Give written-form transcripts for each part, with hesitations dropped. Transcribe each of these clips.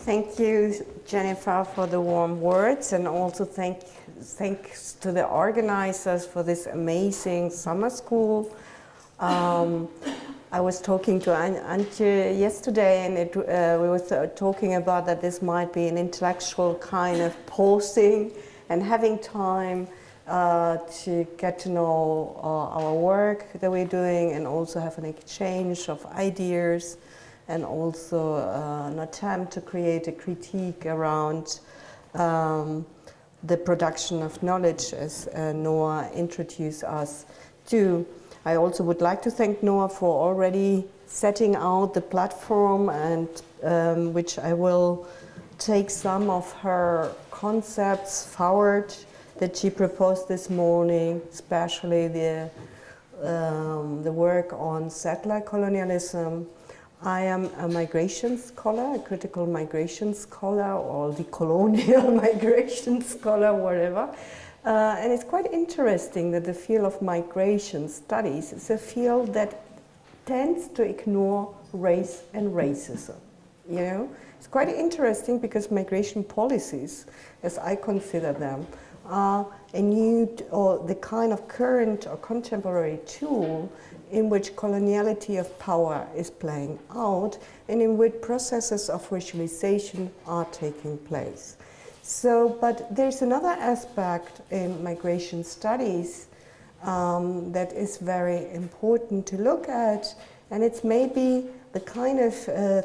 Thank you, Jennifer, for the warm words, and also thanks to the organizers for this amazing summer school. I was talking to Antje yesterday, and we were talking about that this might be an intellectual kind of pausing and having time to get to know our work that we're doing, and also have an exchange of ideas, and also an attempt to create a critique around the production of knowledge, as Noah introduced us to. I also would like to thank Noah for already setting out the platform, and which I will take some of her concepts forward that she proposed this morning, especially the work on settler colonialism. I am a migration scholar, a critical migration scholar, or the colonial migration scholar, whatever. And it's quite interesting that the field of migration studies is a field that tends to ignore race and racism. You know, it's quite interesting because migration policies, as I consider them, are a new or the kind of current or contemporary tool in which coloniality of power is playing out, and in which processes of racialization are taking place. So, but there's another aspect in migration studies that is very important to look at, and it's maybe the kind of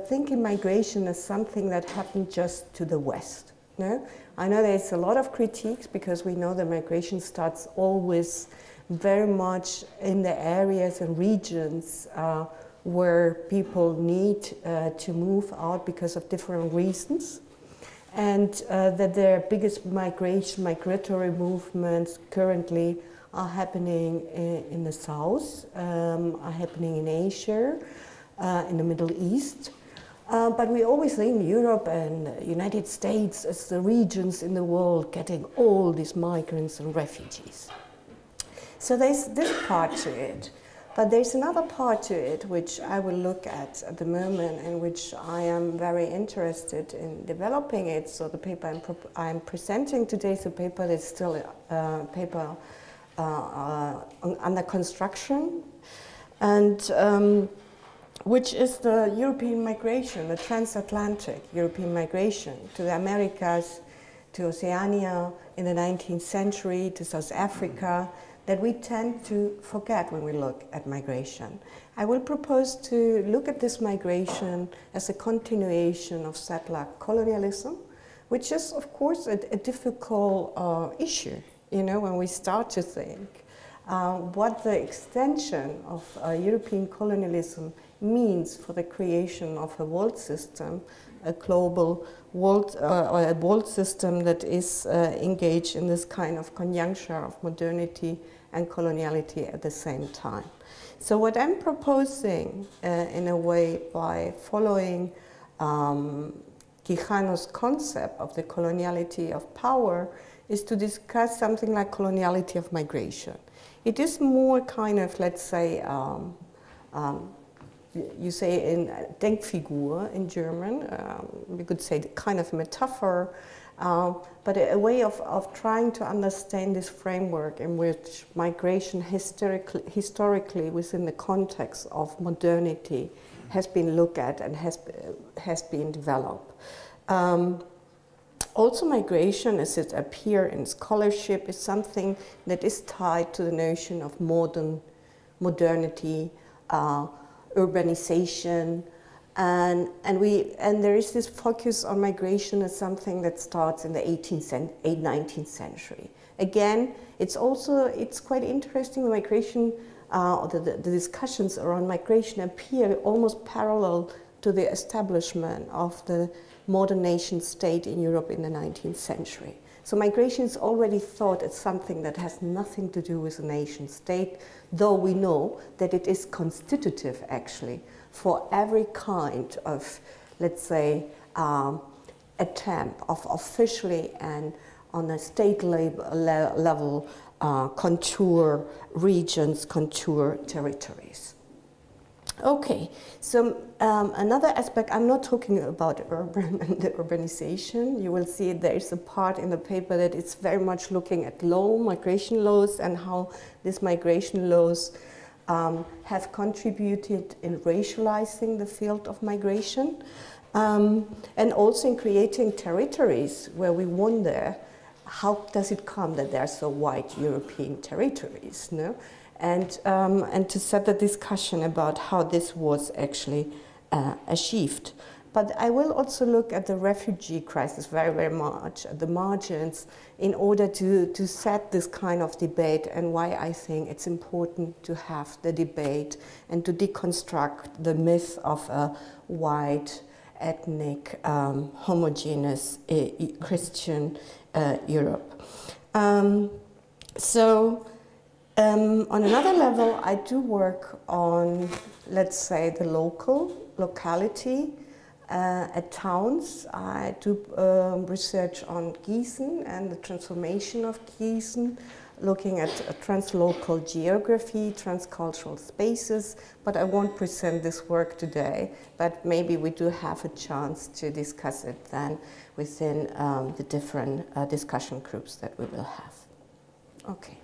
thinking migration as something that happened just to the West. No? I know there's a lot of critiques because we know that migration starts always very much in the areas and regions where people need to move out because of different reasons, and that their biggest migratory movements currently are happening in the South, are happening in Asia, in the Middle East. But we always think Europe and the United States as the regions in the world getting all these migrants and refugees. So there's this part to it, but there's another part to it which I will look at the moment, and which I am very interested in developing it. So the paper I'm presenting today is a paper that's still a paper under construction, and which is the European migration, the transatlantic European migration to the Americas, to Oceania in the 19th century, to South Africa, that we tend to forget when we look at migration. I will propose to look at this migration as a continuation of settler colonialism, which is, of course, a difficult issue, you know, when we start to think what the extension of European colonialism means for the creation of a world system, a global world, or a world system that is engaged in this kind of conjuncture of modernity and coloniality at the same time. So what I'm proposing in a way by following Quijano's concept of the coloniality of power is to discuss something like coloniality of migration. It is more kind of, let's say, you say in Denkfigur in German, we could say kind of metaphor, but a way of trying to understand this framework in which migration historically within the context of modernity has been looked at and has been developed. Also, migration, as it appears in scholarship, is something that is tied to the notion of modernity, urbanization, and there is this focus on migration as something that starts in the 19th century. Again, it's quite interesting. The migration, the discussions around migration appear almost parallel to the establishment of the modern nation state in Europe in the 19th century. So migration is already thought as something that has nothing to do with a nation state, though we know that it is constitutive actually for every kind of, let's say, attempt of officially and on a state level contour regions, contour territories. Okay, so another aspect, I'm not talking about urban and the urbanization. You will see there's a part in the paper that it's very much looking at migration laws and how these migration laws have contributed in racializing the field of migration and also in creating territories where we wonder how does it come that there are so white European territories, no? And to set the discussion about how this was actually achieved. But I will also look at the refugee crisis very, very much, at the margins, in order to set this kind of debate and why I think it's important to have the debate and to deconstruct the myth of a white, ethnic, homogeneous Christian Europe. On another level, I do work on, let's say, the locality at towns. I do research on Gießen and the transformation of Gießen, looking at translocal geography, transcultural spaces, but I won't present this work today, but maybe we do have a chance to discuss it then within the different discussion groups that we will have. Okay.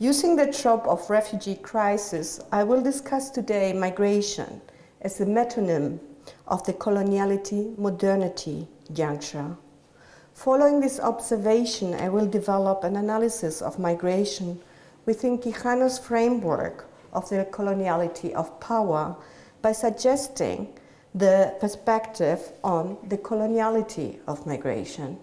Using the trope of refugee crisis, I will discuss today migration as a metonym of the coloniality-modernity juncture. Following this observation, I will develop an analysis of migration within Quijano's framework of the coloniality of power by suggesting the perspective on the coloniality of migration.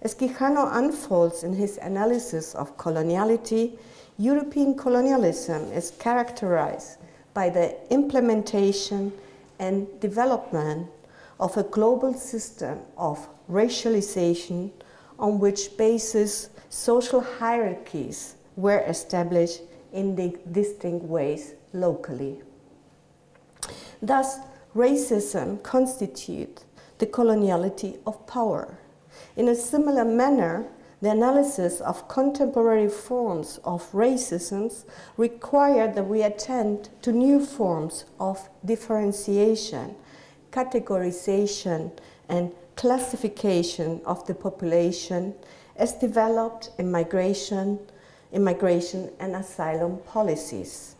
As Quijano unfolds in his analysis of coloniality, European colonialism is characterized by the implementation and development of a global system of racialization on which basis social hierarchies were established in distinct ways locally. Thus, racism constitutes the coloniality of power. In a similar manner, the analysis of contemporary forms of racism require that we attend to new forms of differentiation, categorization, and classification of the population as developed in migration and asylum policies.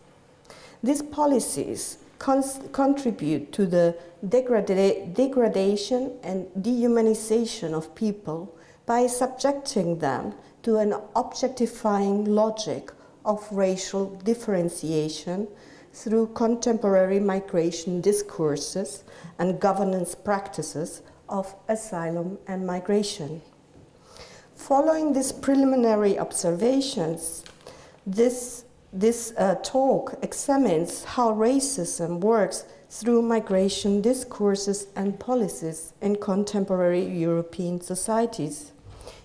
These policies contribute to the degradation and dehumanization of people by subjecting them to an objectifying logic of racial differentiation through contemporary migration discourses and governance practices of asylum and migration. Following these preliminary observations, this talk examines how racism works through migration discourses and policies in contemporary European societies.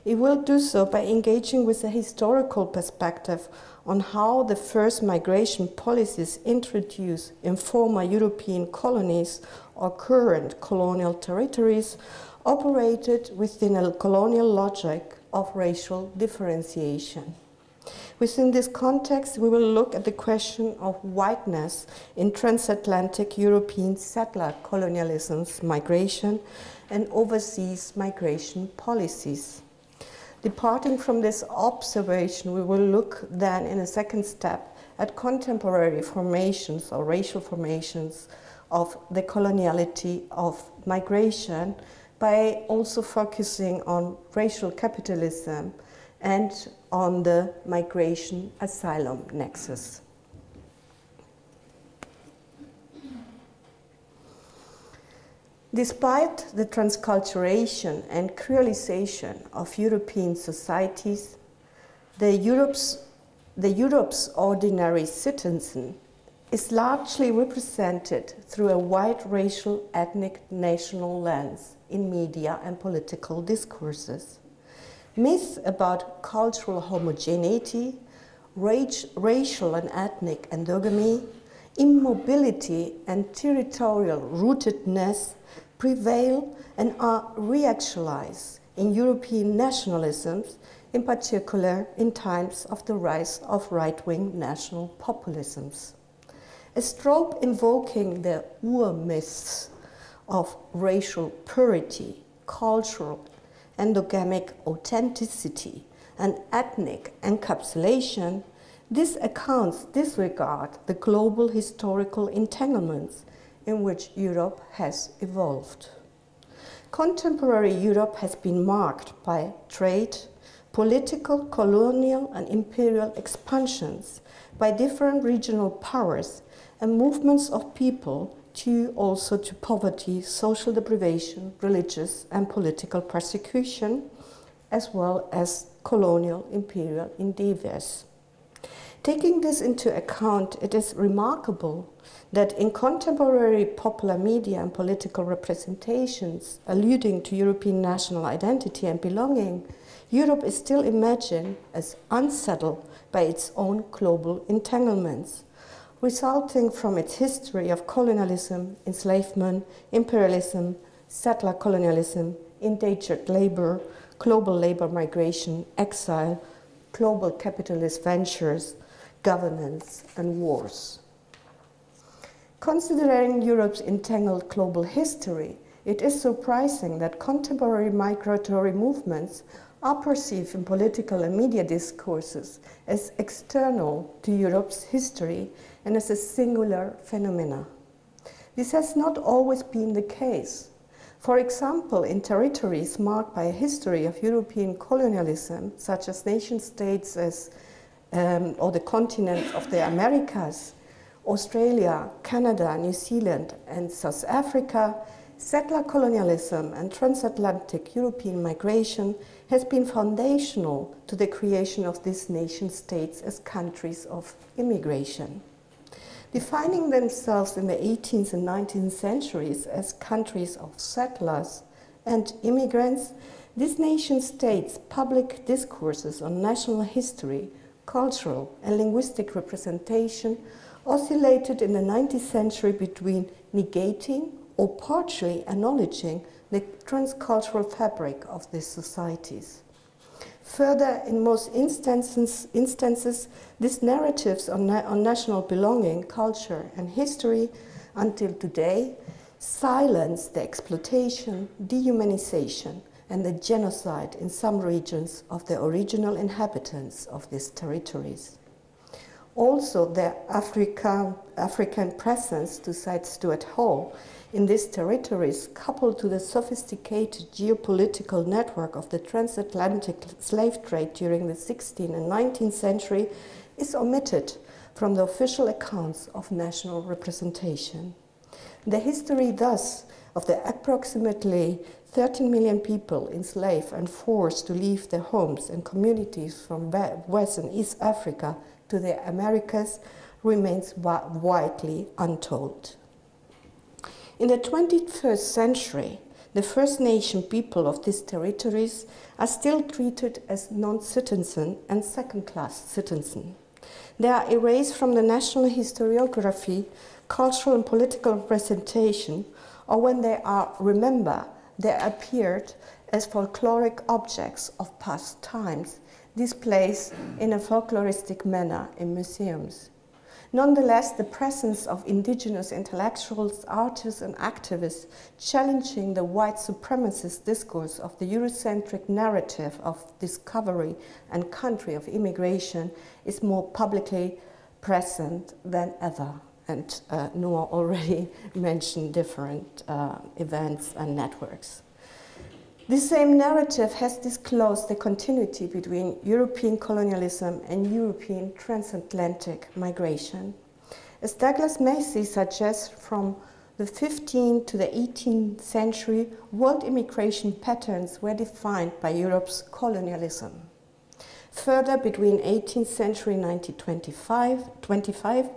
It will do so by engaging with a historical perspective on how the first migration policies introduced in former European colonies or current colonial territories operated within a colonial logic of racial differentiation. Within this context, we will look at the question of whiteness in transatlantic European settler colonialism's migration and overseas migration policies. Departing from this observation, we will look then in a second step at contemporary formations or racial formations of the coloniality of migration by also focusing on racial capitalism and on the migration-asylum nexus. Despite the transculturation and creolization of European societies, the Europe's ordinary citizen is largely represented through a wide racial, ethnic, national lens in media and political discourses. Myths about cultural homogeneity, racial and ethnic endogamy, immobility and territorial rootedness prevail and are reactualized in European nationalisms, in particular in times of the rise of right-wing national populisms. a trope invoking the ur-myths of racial purity, cultural endogamic authenticity, and ethnic encapsulation, these accounts disregard the global historical entanglements in which Europe has evolved. Contemporary Europe has been marked by trade, political, colonial, and imperial expansions by different regional powers and movements of people also to poverty, social deprivation, religious and political persecution, as well as colonial imperial endeavors. Taking this into account, it is remarkable that in contemporary popular media and political representations alluding to European national identity and belonging, Europe is still imagined as unsettled by its own global entanglements, resulting from its history of colonialism, enslavement, imperialism, settler colonialism, indentured labor, global labor migration, exile, global capitalist ventures, governance, and wars. Considering Europe's entangled global history, it is surprising that contemporary migratory movements are perceived in political and media discourses as external to Europe's history and as a singular phenomena. This has not always been the case. For example, in territories marked by a history of European colonialism, such as nation-states or the continent of the Americas, Australia, Canada, New Zealand, and South Africa, settler colonialism and transatlantic European migration has been foundational to the creation of these nation-states as countries of immigration. Defining themselves in the 18th and 19th centuries as countries of settlers and immigrants, these nation-states' public discourses on national history, cultural and linguistic representation oscillated in the 19th century between negating or partially acknowledging the transcultural fabric of these societies. Further, in most instances these narratives on national belonging, culture, and history until today silence the exploitation, dehumanization, and the genocide in some regions of the original inhabitants of these territories. Also, the African presence, to cite Stuart Hall, in these territories, coupled to the sophisticated geopolitical network of the transatlantic slave trade during the 16th and 19th century, is omitted from the official accounts of national representation. The history, thus, of the approximately 13 million people enslaved and forced to leave their homes and communities from West and East Africa to the Americas remains widely untold. In the 21st century, the First Nation people of these territories are still treated as non-citizen and second-class citizen. They are erased from the national historiography, cultural and political representation, or when they are remembered, they appeared as folkloric objects of past times, displayed in a folkloristic manner in museums. Nonetheless, the presence of indigenous intellectuals, artists, and activists challenging the white supremacist discourse of the Eurocentric narrative of discovery and country of immigration is more publicly present than ever. And Noah already mentioned different events and networks. This same narrative has disclosed the continuity between European colonialism and European transatlantic migration. As Douglas Massey suggests, from the 15th to the 18th century, world immigration patterns were defined by Europe's colonialism. Further, between 18th century and 1925,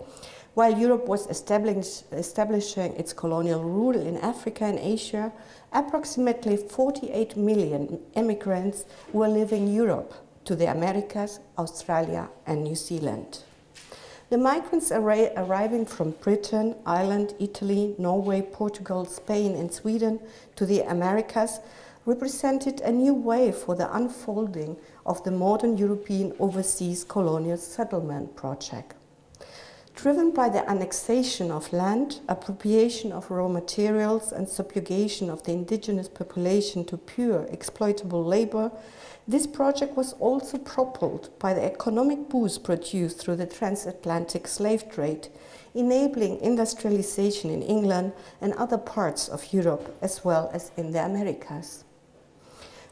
while Europe was establishing its colonial rule in Africa and Asia, approximately 48 million immigrants were leaving Europe to the Americas, Australia, and New Zealand. The migrants arriving from Britain, Ireland, Italy, Norway, Portugal, Spain, and Sweden to the Americas represented a new wave for the unfolding of the modern European overseas colonial settlement project. Driven by the annexation of land, appropriation of raw materials, and subjugation of the indigenous population to pure exploitable labor, this project was also propelled by the economic boost produced through the transatlantic slave trade, enabling industrialization in England and other parts of Europe, as well as in the Americas.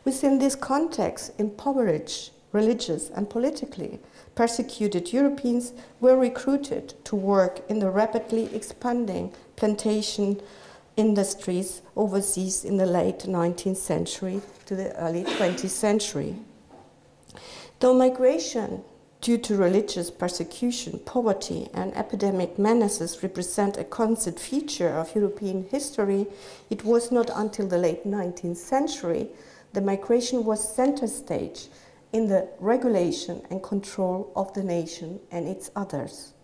Within this context, impoverished, religious, and politically persecuted Europeans were recruited to work in the rapidly expanding plantation industries overseas in the late 19th century to the early 20th century. Though migration due to religious persecution, poverty, and epidemic menaces represent a constant feature of European history, it was not until the late 19th century that migration was center stage in the regulation and control of the nation and its others.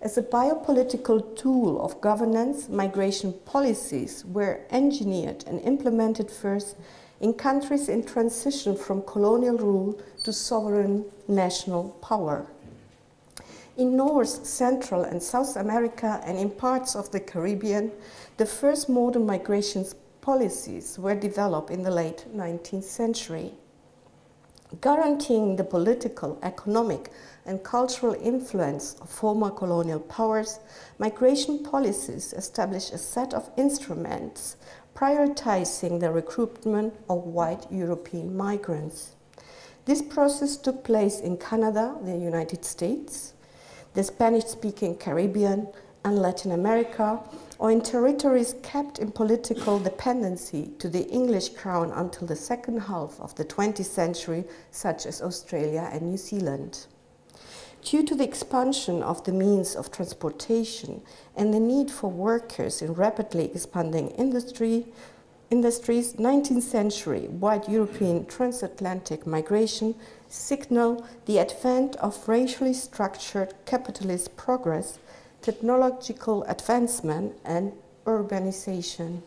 As a biopolitical tool of governance, migration policies were engineered and implemented first in countries in transition from colonial rule to sovereign national power. In North, Central, and South America, and in parts of the Caribbean, the first modern migration policies were developed in the late 19th century. Guaranteeing the political, economic, and cultural influence of former colonial powers, migration policies established a set of instruments prioritizing the recruitment of white European migrants. This process took place in Canada, the United States, the Spanish-speaking Caribbean, and Latin America, or in territories kept in political dependency to the English crown until the second half of the 20th century, such as Australia and New Zealand. Due to the expansion of the means of transportation and the need for workers in rapidly expanding industries, 19th century white European transatlantic migration signaled the advent of racially structured capitalist progress, technological advancement, and urbanization.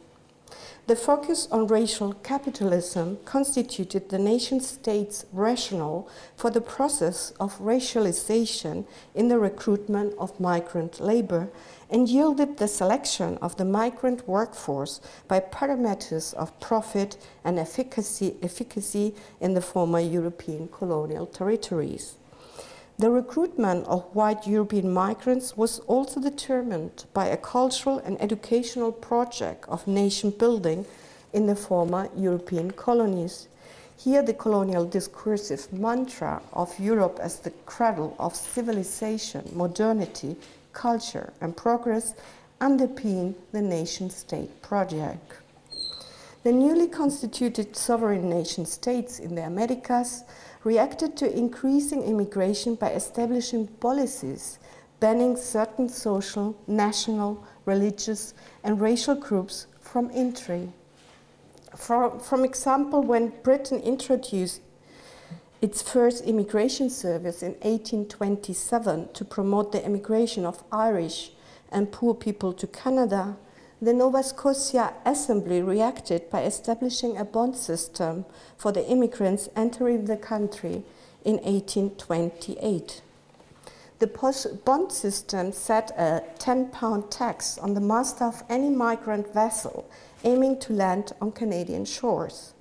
The focus on racial capitalism constituted the nation-state's rationale for the process of racialization in the recruitment of migrant labor and yielded the selection of the migrant workforce by parameters of profit and efficacy in the former European colonial territories. The recruitment of white European migrants was also determined by a cultural and educational project of nation building in the former European colonies. Here the colonial discursive mantra of Europe as the cradle of civilization, modernity, culture, and progress underpin the nation-state project. The newly constituted sovereign nation-states in the Americas reacted to increasing immigration by establishing policies banning certain social, national, religious, and racial groups from entry. For example, when Britain introduced its first immigration service in 1827 to promote the immigration of Irish and poor people to Canada, the Nova Scotia Assembly reacted by establishing a bond system for the immigrants entering the country in 1828. The bond system set a £10 tax on the master of any migrant vessel aiming to land on Canadian shores.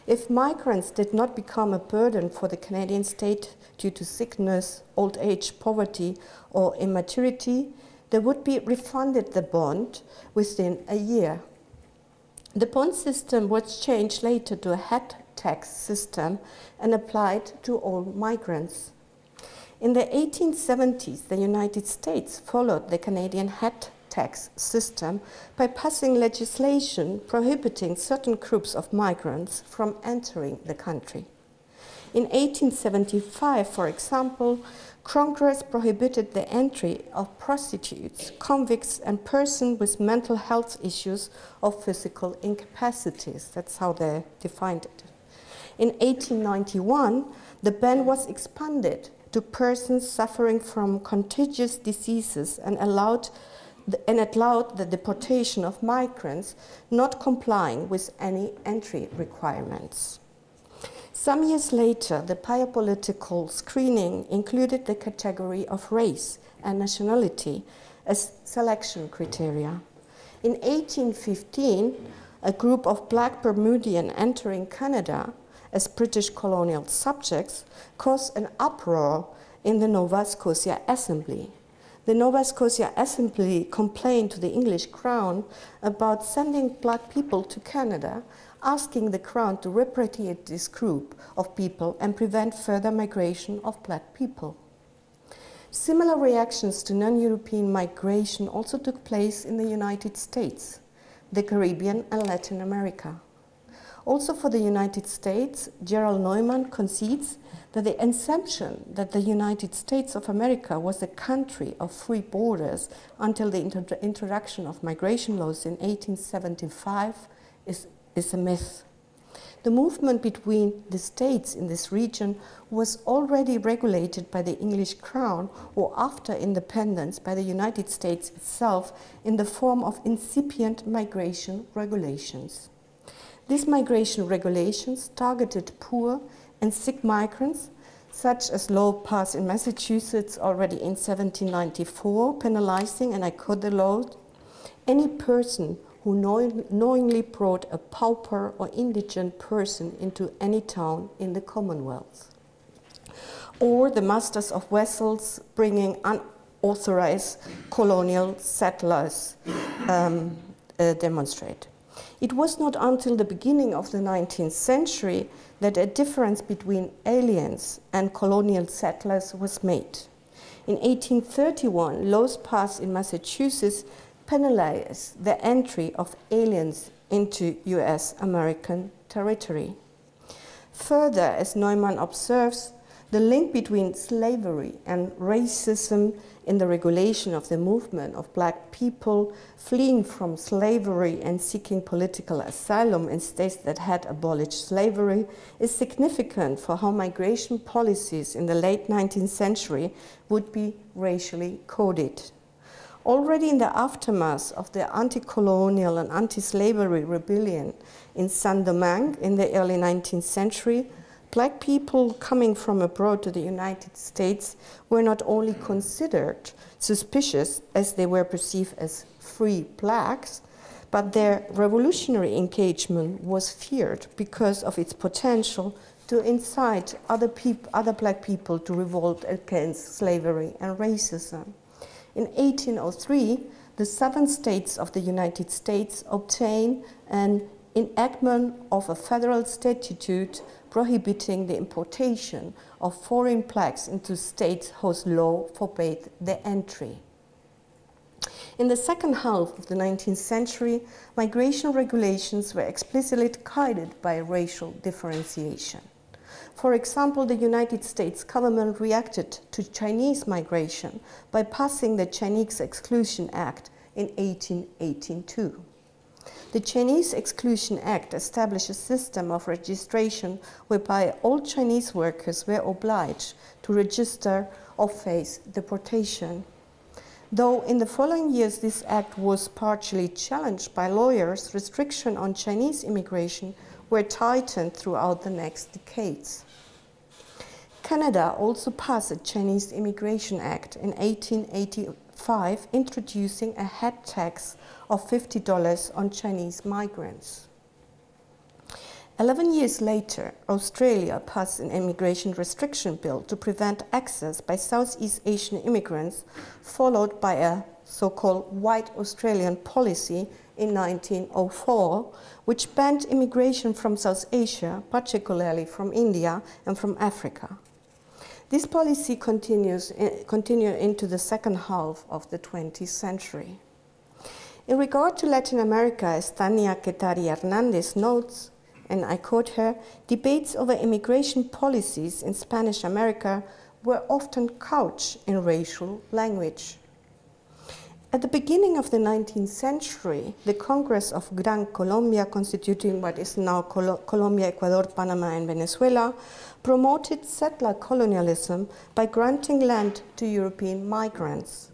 If migrants did not become a burden for the Canadian state due to sickness, old age, poverty, or immaturity, they would be refunded the bond within a year. The bond system was changed later to a head tax system and applied to all migrants. In the 1870s, the United States followed the Canadian head tax system by passing legislation prohibiting certain groups of migrants from entering the country. In 1875, for example, Congress prohibited the entry of prostitutes, convicts, and persons with mental health issues or physical incapacities. That's how they defined it. In 1891, the ban was expanded to persons suffering from contagious diseases and allowed the deportation of migrants not complying with any entry requirements. Some years later, the biopolitical screening included the category of race and nationality as selection criteria. In 1815, a group of black Bermudians entering Canada as British colonial subjects caused an uproar in the Nova Scotia Assembly. The Nova Scotia Assembly complained to the English Crown about sending black people to Canada, asking the Crown to repatriate this group of people and prevent further migration of black people. Similar reactions to non-European migration also took place in the United States, the Caribbean and Latin America. Also for the United States, Gerald Neumann concedes that the assumption that the United States of America was a country of free borders until the introduction of migration laws in 1875 is a myth. The movement between the states in this region was already regulated by the English Crown or after independence by the United States itself in the form of incipient migration regulations. These migration regulations targeted poor and sick migrants, such as law passed in Massachusetts already in 1794, penalizing, and I quote the law, any person who knowingly brought a pauper or indigent person into any town in the Commonwealth, or the masters of vessels bringing unauthorized colonial settlers demonstrate. It was not until the beginning of the 19th century that a difference between aliens and colonial settlers was made. In 1831, laws passed in Massachusetts penalized the entry of aliens into US American territory. Further, as Neumann observes, the link between slavery and racism in the regulation of the movement of black people fleeing from slavery and seeking political asylum in states that had abolished slavery is significant for how migration policies in the late 19th century would be racially coded. Already in the aftermath of the anti-colonial and anti-slavery rebellion in Saint-Domingue in the early 19th century, black people coming from abroad to the United States were not only considered suspicious as they were perceived as free blacks, but their revolutionary engagement was feared because of its potential to incite other black people to revolt against slavery and racism. In 1803, the southern states of the United States obtained an enactment of a federal statute prohibiting the importation of foreign blacks into states whose law forbade their entry. In the second half of the 19th century, migration regulations were explicitly guided by racial differentiation. For example, the United States government reacted to Chinese migration by passing the Chinese Exclusion Act in 1882. The Chinese Exclusion Act established a system of registration whereby all Chinese workers were obliged to register or face deportation. Though in the following years this act was partially challenged by lawyers, restrictions on Chinese immigration were tightened throughout the next decades. Canada also passed a Chinese Immigration Act in 1885, introducing a head tax of $50 on Chinese migrants. 11 years later, Australia passed an immigration restriction bill to prevent access by Southeast Asian immigrants, followed by a so-called White Australian policy in 1904, which banned immigration from South Asia, particularly from India and from Africa. This policy continued into the second half of the 20th century. In regard to Latin America, as Tania Quetari Hernandez notes, and I quote her, debates over immigration policies in Spanish America were often couched in racial language. At the beginning of the 19th century, the Congress of Gran Colombia, constituting what is now Colombia, Ecuador, Panama, and Venezuela, promoted settler colonialism by granting land to European migrants.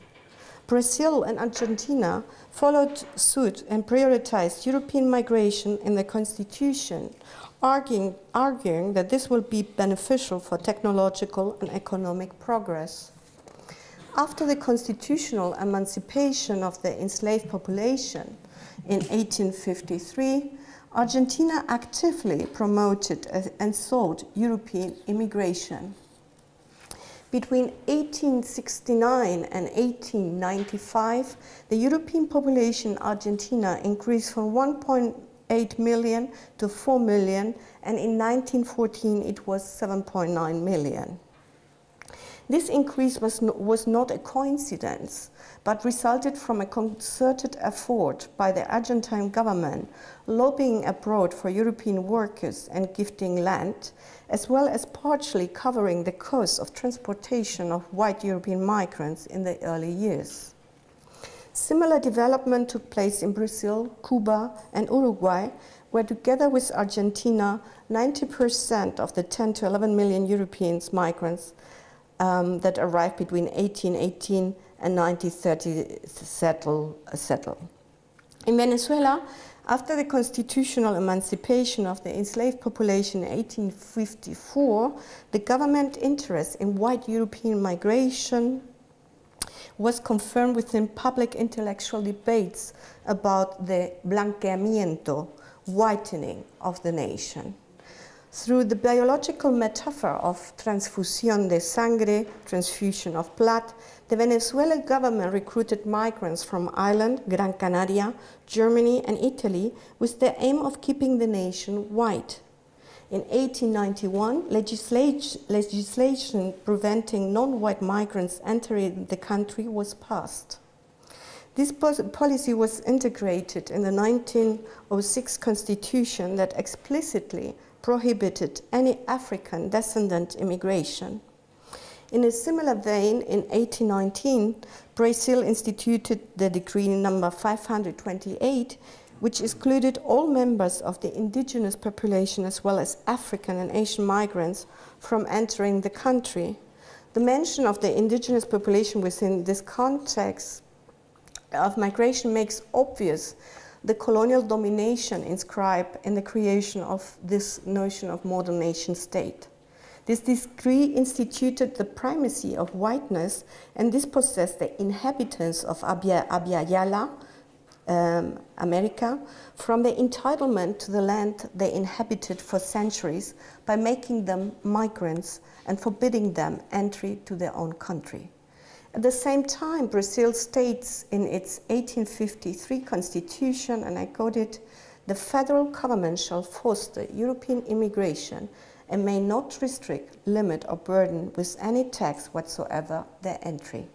Brazil and Argentina followed suit and prioritized European migration in the constitution, arguing that this will be beneficial for technological and economic progress. After the constitutional emancipation of the enslaved population in 1853, Argentina actively promoted and sought European immigration. Between 1869 and 1895, the European population in Argentina increased from 1.8 million to 4 million, and in 1914 it was 7.9 million. This increase was not a coincidence, but resulted from a concerted effort by the Argentine government lobbying abroad for European workers and gifting land, as well as partially covering the cost of transportation of white European migrants in the early years. Similar development took place in Brazil, Cuba, and Uruguay, where together with Argentina, 90% of the 10 to 11 million European migrants that arrived between 1818 and 1930 settle. In Venezuela, after the constitutional emancipation of the enslaved population in 1854, the government interest in white European migration was confirmed within public intellectual debates about the blanqueamiento, whitening of the nation. Through the biological metaphor of transfusión de sangre, transfusion of blood, the Venezuelan government recruited migrants from Ireland, Gran Canaria, Germany, and Italy with the aim of keeping the nation white. In 1891, legislation preventing non-white migrants entering the country was passed. This policy was integrated in the 1906 Constitution that explicitly prohibited any African descendant immigration. In a similar vein, in 1819, Brazil instituted the decree number 528, which excluded all members of the indigenous population as well as African and Asian migrants from entering the country. The mention of the indigenous population within this context of migration makes obvious the colonial domination inscribed in the creation of this notion of modern nation state. This decree instituted the primacy of whiteness and dispossessed the inhabitants of Abya Yala, America, from the entitlement to the land they inhabited for centuries by making them migrants and forbidding them entry to their own country. At the same time, Brazil states in its 1853 constitution, and I quote it, "The federal government shall foster European immigration and may not restrict, limit, or burden with any tax whatsoever their entry."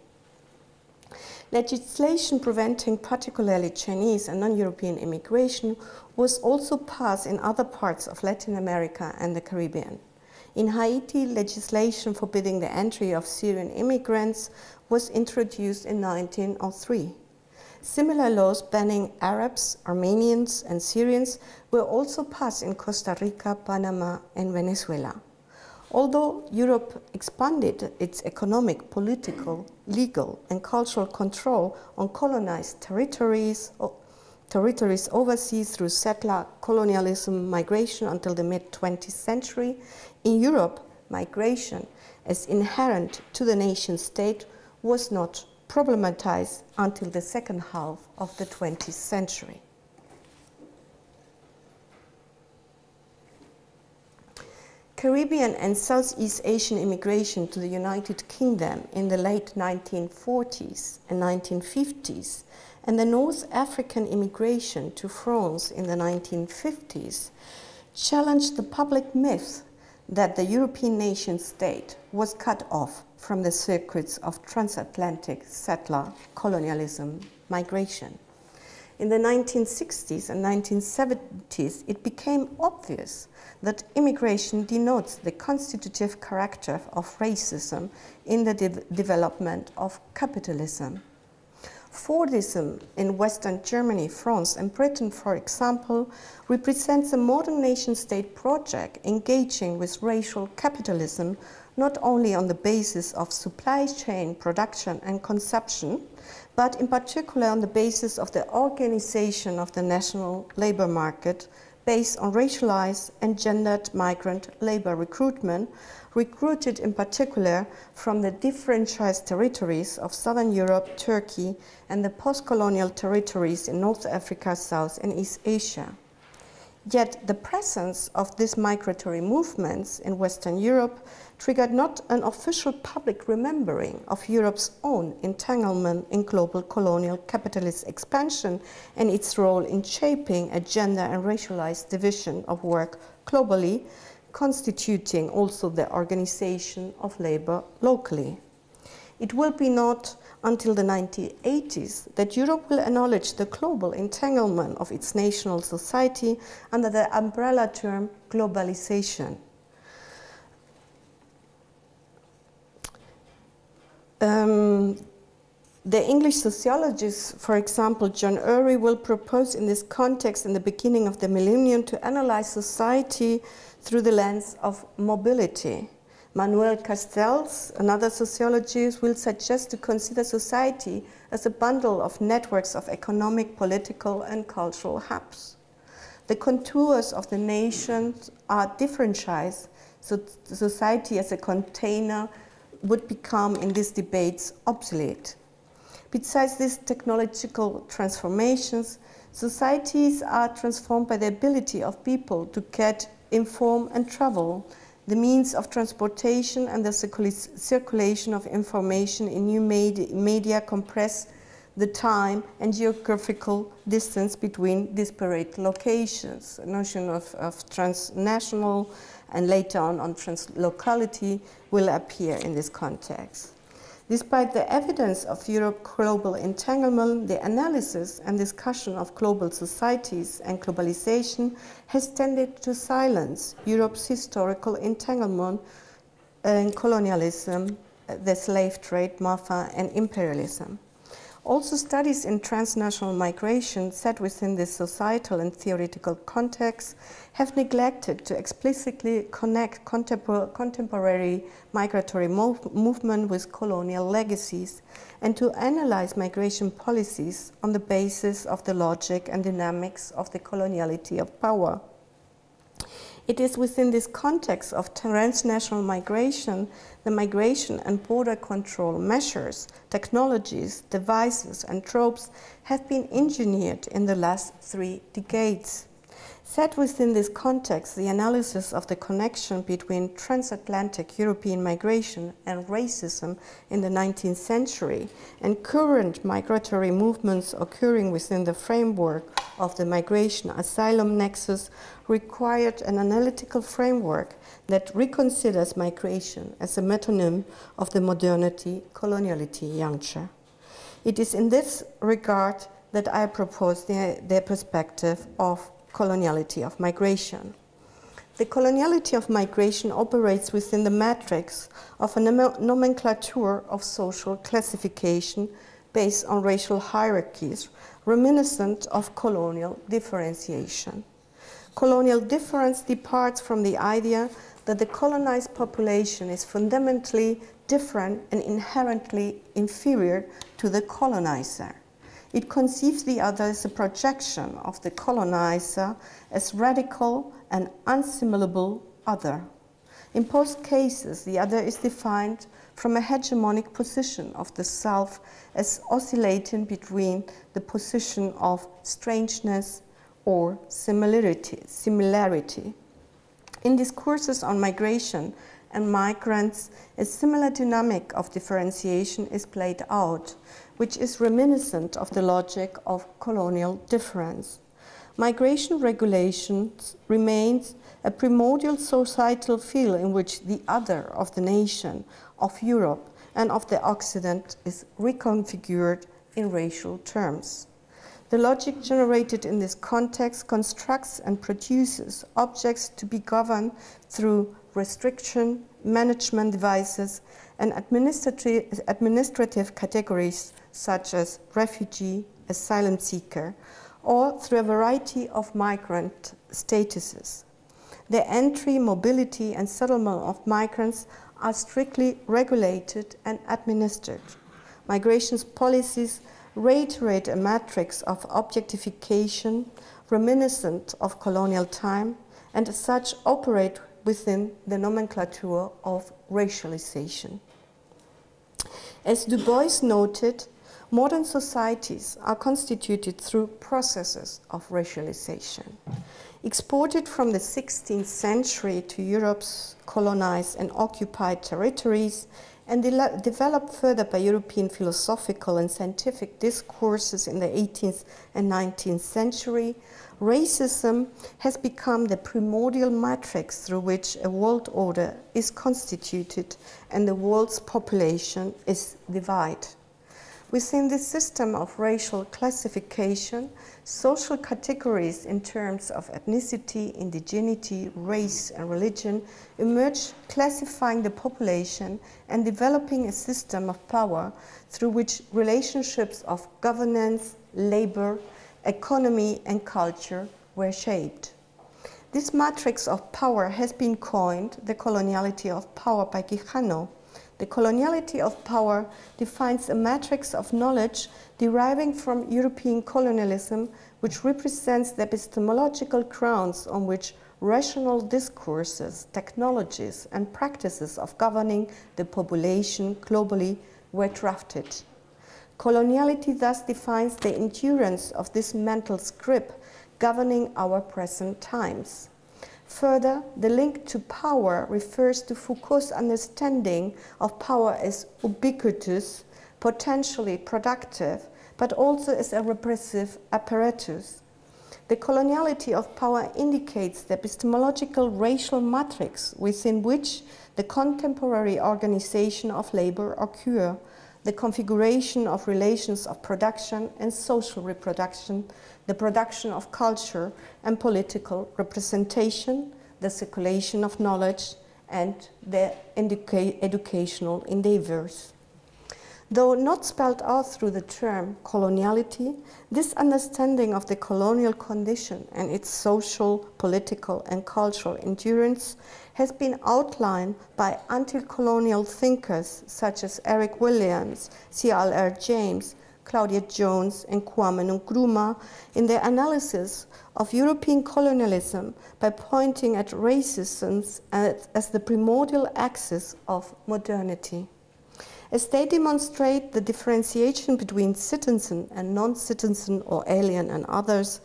Legislation preventing particularly Chinese and non-European immigration was also passed in other parts of Latin America and the Caribbean. In Haiti, legislation forbidding the entry of Syrian immigrants was introduced in 1903. Similar laws banning Arabs, Armenians, and Syrians were also passed in Costa Rica, Panama, and Venezuela. Although Europe expanded its economic, political, legal, and cultural control on colonized territories overseas through settler colonialism migration until the mid-20th century, in Europe, migration as inherent to the nation state was not problematized until the second half of the 20th century. Caribbean and Southeast Asian immigration to the United Kingdom in the late 1940s and 1950s, and the North African immigration to France in the 1950s, challenged the public myth that the European nation state was cut off from the circuits of transatlantic settler colonialism migration. In the 1960s and 1970s, it became obvious that immigration denotes the constitutive character of racism in the development of capitalism. Fordism in Western Germany, France, and Britain, for example, represents a modern nation-state project engaging with racial capitalism not only on the basis of supply chain production and consumption, but in particular on the basis of the organization of the national labor market based on racialized and gendered migrant labor recruitment, recruited in particular from the differentialized territories of Southern Europe, Turkey, and the post-colonial territories in North Africa, South and East Asia. Yet the presence of these migratory movements in Western Europe triggered not an official public remembering of Europe's own entanglement in global colonial capitalist expansion and its role in shaping a gender and racialized division of work globally, constituting also the organization of labor locally. It will be not until the 1980s that Europe will acknowledge the global entanglement of its national society under the umbrella term globalization. The English sociologist, for example, John Urry, will propose in this context in the beginning of the millennium to analyze society through the lens of mobility. Manuel Castells, another sociologist, will suggest to consider society as a bundle of networks of economic, political, and cultural hubs. The contours of the nations are differentialized, so society as a container would become, in these debates, obsolete. Besides these technological transformations, societies are transformed by the ability of people to get, inform, and travel, the means of transportation and the circulation of information in new media compress the time and geographical distance between disparate locations. A notion of transnational and later on translocality will appear in this context. Despite the evidence of Europe's global entanglement, the analysis and discussion of global societies and globalization has tended to silence Europe's historical entanglement in colonialism, the slave trade, mafia, and imperialism. Also, studies in transnational migration set within this societal and theoretical context have neglected to explicitly connect contemporary migratory movement with colonial legacies and to analyze migration policies on the basis of the logic and dynamics of the coloniality of power. It is within this context of transnational migration, the migration and border control measures, technologies, devices, and tropes have been engineered in the last 3 decades. Set within this context, the analysis of the connection between transatlantic European migration and racism in the 19th century and current migratory movements occurring within the framework of the migration asylum nexus required an analytical framework that reconsiders migration as a metonym of the modernity coloniality juncture. It is in this regard that I propose the perspective of coloniality of migration. The coloniality of migration operates within the matrix of a nomenclature of social classification based on racial hierarchies, reminiscent of colonial differentiation. Colonial difference departs from the idea that the colonized population is fundamentally different and inherently inferior to the colonizer. It conceives the other as a projection of the colonizer as radical and unassimilable other. In both cases, the other is defined from a hegemonic position of the self as oscillating between the position of strangeness or similarity. In discourses on migration and migrants, a similar dynamic of differentiation is played out, which is reminiscent of the logic of colonial difference. Migration regulations remains a primordial societal field in which the other of the nation, of Europe, and of the Occident is reconfigured in racial terms. The logic generated in this context constructs and produces objects to be governed through restriction, management devices, and administrative categories such as refugee, asylum seeker, or through a variety of migrant statuses. The entry, mobility, and settlement of migrants are strictly regulated and administered. Migration policies reiterate a matrix of objectification reminiscent of colonial time, and as such operate within the nomenclature of racialization. As Du Bois noted, modern societies are constituted through processes of racialization. Exported from the 16th century to Europe's colonized and occupied territories, and developed further by European philosophical and scientific discourses in the 18th and 19th century, racism has become the primordial matrix through which a world order is constituted and the world's population is divided. Within this system of racial classification, social categories in terms of ethnicity, indigeneity, race, and religion emerge, classifying the population and developing a system of power through which relationships of governance, labor, economy, and culture were shaped. This matrix of power has been coined the coloniality of power by Gießen. The coloniality of power defines a matrix of knowledge deriving from European colonialism, which represents the epistemological grounds on which rational discourses, technologies, and practices of governing the population globally were drafted. Coloniality thus defines the endurance of this mental script governing our present times. Further, the link to power refers to Foucault's understanding of power as ubiquitous, potentially productive, but also as a repressive apparatus. The coloniality of power indicates the epistemological racial matrix within which the contemporary organization of labor occur, the configuration of relations of production and social reproduction, the production of culture and political representation, the circulation of knowledge, and the educational endeavors. Though not spelled out through the term coloniality, this understanding of the colonial condition and its social, political, and cultural endurance has been outlined by anti-colonial thinkers such as Eric Williams, C.L.R. James, Claudia Jones, and Kwame Nkrumah in their analysis of European colonialism by pointing at racism as the primordial axis of modernity. As they demonstrate the differentiation between citizen and non-citizen or alien and others,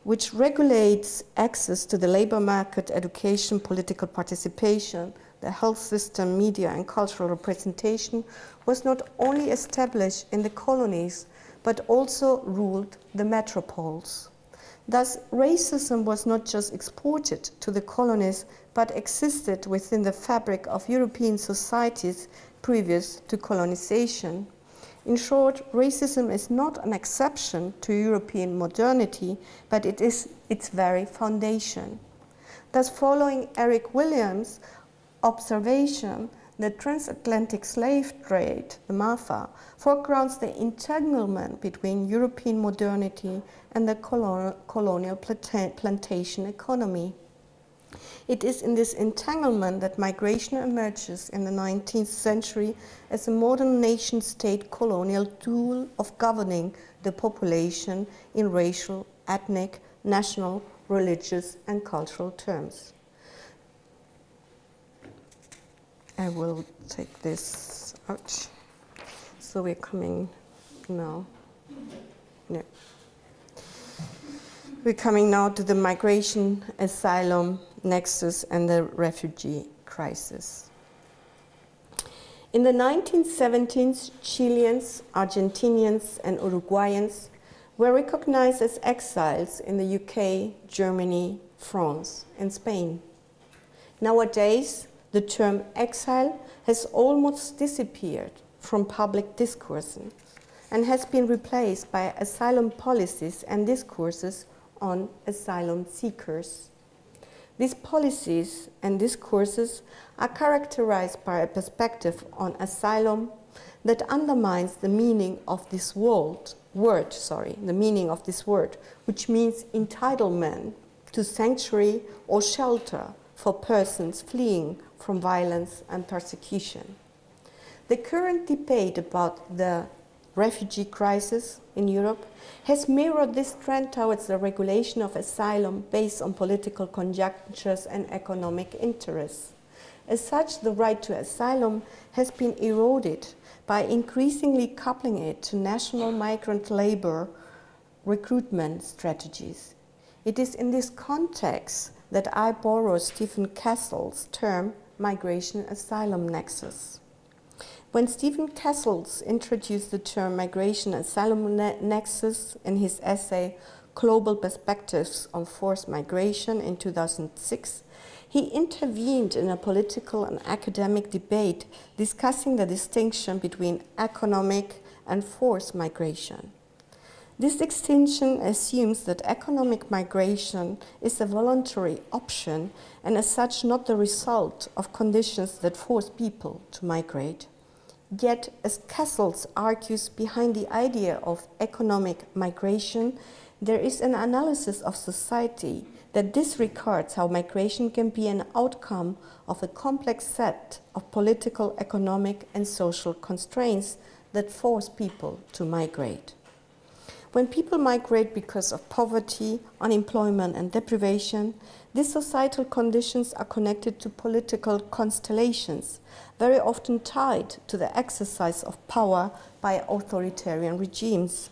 which regulates access to the labor market, education, political participation, the health system, media, and cultural representation, was not only established in the colonies, but also ruled the metropoles. Thus, racism was not just exported to the colonies, but existed within the fabric of European societies previous to colonization. In short, racism is not an exception to European modernity, but it is its very foundation. Thus, following Eric Williams' observation, the transatlantic slave trade, the MAFA, foregrounds the entanglement between European modernity and the colonial plantation economy. It is in this entanglement that migration emerges in the 19th century as a modern nation-state colonial tool of governing the population in racial, ethnic, national, religious, and cultural terms. I will take this out. So we're coming now. No. We're coming now to the migration, asylum, Nexus, and the refugee crisis. In the 1970s, Chileans, Argentinians, and Uruguayans were recognized as exiles in the UK, Germany, France, and Spain. Nowadays, the term exile has almost disappeared from public discourse and has been replaced by asylum policies and discourses on asylum seekers. These policies and discourses are characterized by a perspective on asylum that undermines the meaning of this word, which means entitlement to sanctuary or shelter for persons fleeing from violence and persecution. The current debate about the refugee crisis in Europe has mirrored this trend towards the regulation of asylum based on political conjunctures and economic interests. As such, the right to asylum has been eroded by increasingly coupling it to national migrant labor recruitment strategies. It is in this context that I borrow Stephen Kessel's term migration asylum nexus. When Stephen Kessels introduced the term migration asylum nexus in his essay Global Perspectives on Forced Migration in 2006, he intervened in a political and academic debate discussing the distinction between economic and forced migration. This distinction assumes that economic migration is a voluntary option and as such not the result of conditions that force people to migrate. Yet, as Kessels argues, behind the idea of economic migration, there is an analysis of society that disregards how migration can be an outcome of a complex set of political, economic, and social constraints that force people to migrate. When people migrate because of poverty, unemployment, and deprivation, these societal conditions are connected to political constellations, very often tied to the exercise of power by authoritarian regimes.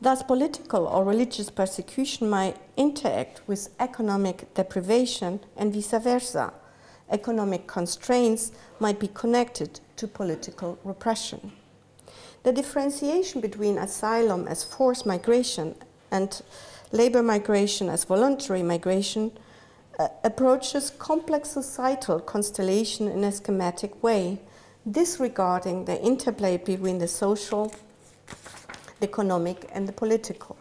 Thus, political or religious persecution might interact with economic deprivation and vice versa. Economic constraints might be connected to political repression. The differentiation between asylum as forced migration and labor migration as voluntary migration approaches complex societal constellation in a schematic way, disregarding the interplay between the social, the economic, and the political.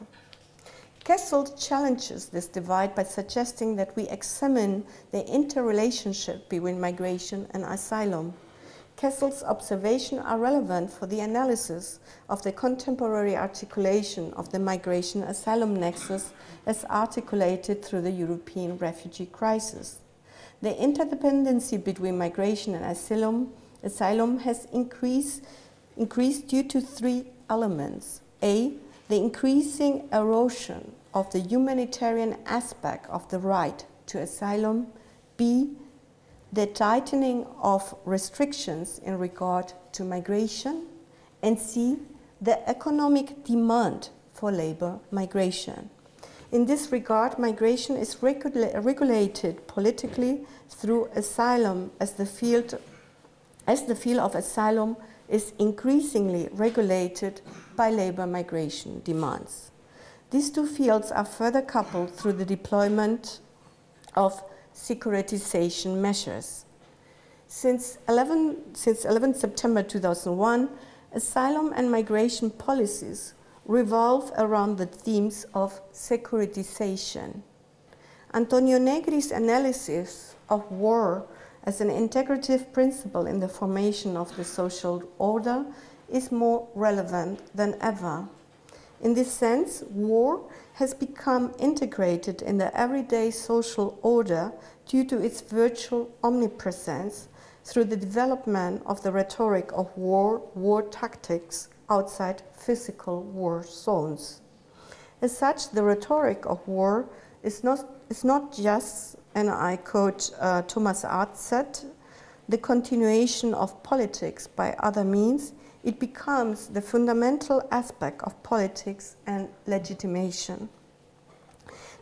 Kessel challenges this divide by suggesting that we examine the interrelationship between migration and asylum. Kessel's observations are relevant for the analysis of the contemporary articulation of the migration-asylum nexus as articulated through the European refugee crisis. The interdependency between migration and asylum has increased due to three elements. A, the increasing erosion of the humanitarian aspect of the right to asylum. B, the tightening of restrictions in regard to migration, and C, the economic demand for labor migration. In this regard, migration is regulated politically through asylum as the field of asylum is increasingly regulated by labor migration demands. These two fields are further coupled through the deployment of securitization measures. Since 11 September 2001, asylum and migration policies revolve around the themes of securitization. Antonio Negri's analysis of war as an integrative principle in the formation of the social order is more relevant than ever. In this sense, war has become integrated in the everyday social order due to its virtual omnipresence through the development of the rhetoric of war tactics outside physical war zones. As such, the rhetoric of war is not just, and I quote Thomas Artzet, the continuation of politics by other means. It becomes the fundamental aspect of politics and legitimation.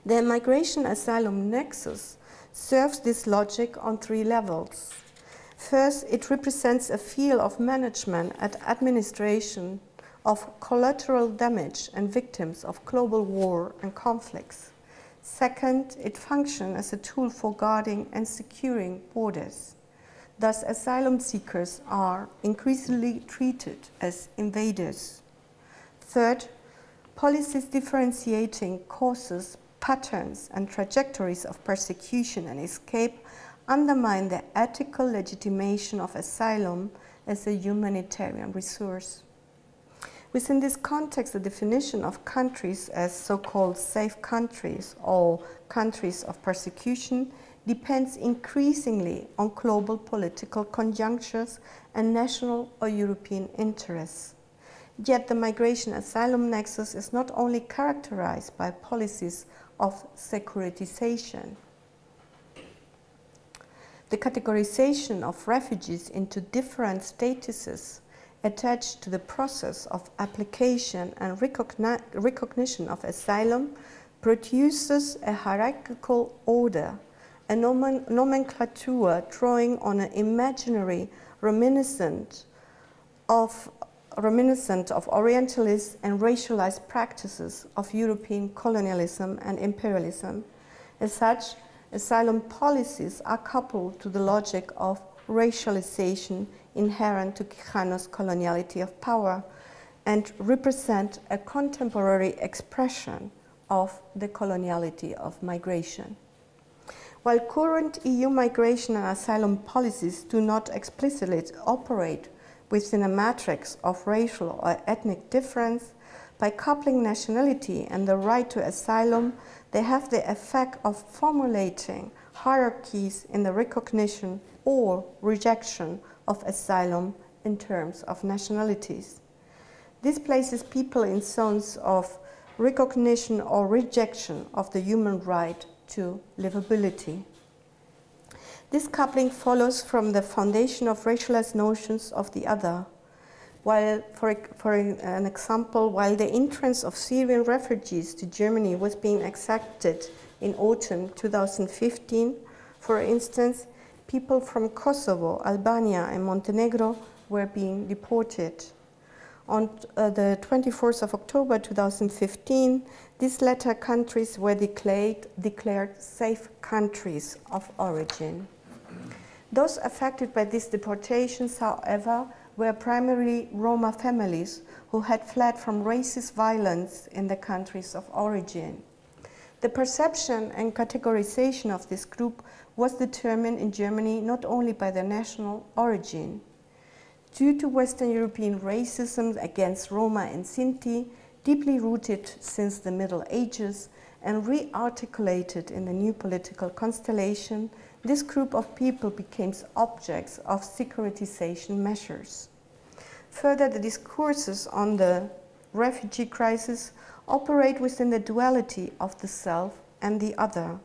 The migration-asylum nexus serves this logic on three levels. First, it represents a field of management and administration of collateral damage and victims of global war and conflicts. Second, it functions as a tool for guarding and securing borders. Thus, asylum seekers are increasingly treated as invaders. Third, policies differentiating causes, patterns, and trajectories of persecution and escape undermine the ethical legitimation of asylum as a humanitarian resource. Within this context, the definition of countries as so-called safe countries or countries of persecution depends increasingly on global political conjunctures and national or European interests. Yet the migration asylum nexus is not only characterized by policies of securitization. The categorization of refugees into different statuses attached to the process of application and recognition of asylum produces a hierarchical order, a nomenclature drawing on an imaginary reminiscent of Orientalist and racialized practices of European colonialism and imperialism. As such, asylum policies are coupled to the logic of racialization inherent to Quijano's coloniality of power and represent a contemporary expression of the coloniality of migration. While current EU migration and asylum policies do not explicitly operate within a matrix of racial or ethnic difference, by coupling nationality and the right to asylum, they have the effect of formulating hierarchies in the recognition or rejection of asylum in terms of nationalities. This places people in zones of recognition or rejection of the human right to livability. This coupling follows from the foundation of racialized notions of the other. While, for an example, while the entrance of Syrian refugees to Germany was being accepted in autumn 2015, for instance, people from Kosovo, Albania, and Montenegro were being deported. On the 24th of October 2015, these latter countries were declared safe countries of origin. Those affected by these deportations, however, were primarily Roma families who had fled from racist violence in the countries of origin. The perception and categorization of this group was determined in Germany not only by their national origin. Due to Western European racism against Roma and Sinti, deeply rooted since the Middle Ages and re-articulated in the new political constellation, this group of people became objects of securitization measures. Further, the discourses on the refugee crisis operate within the duality of the self and the other.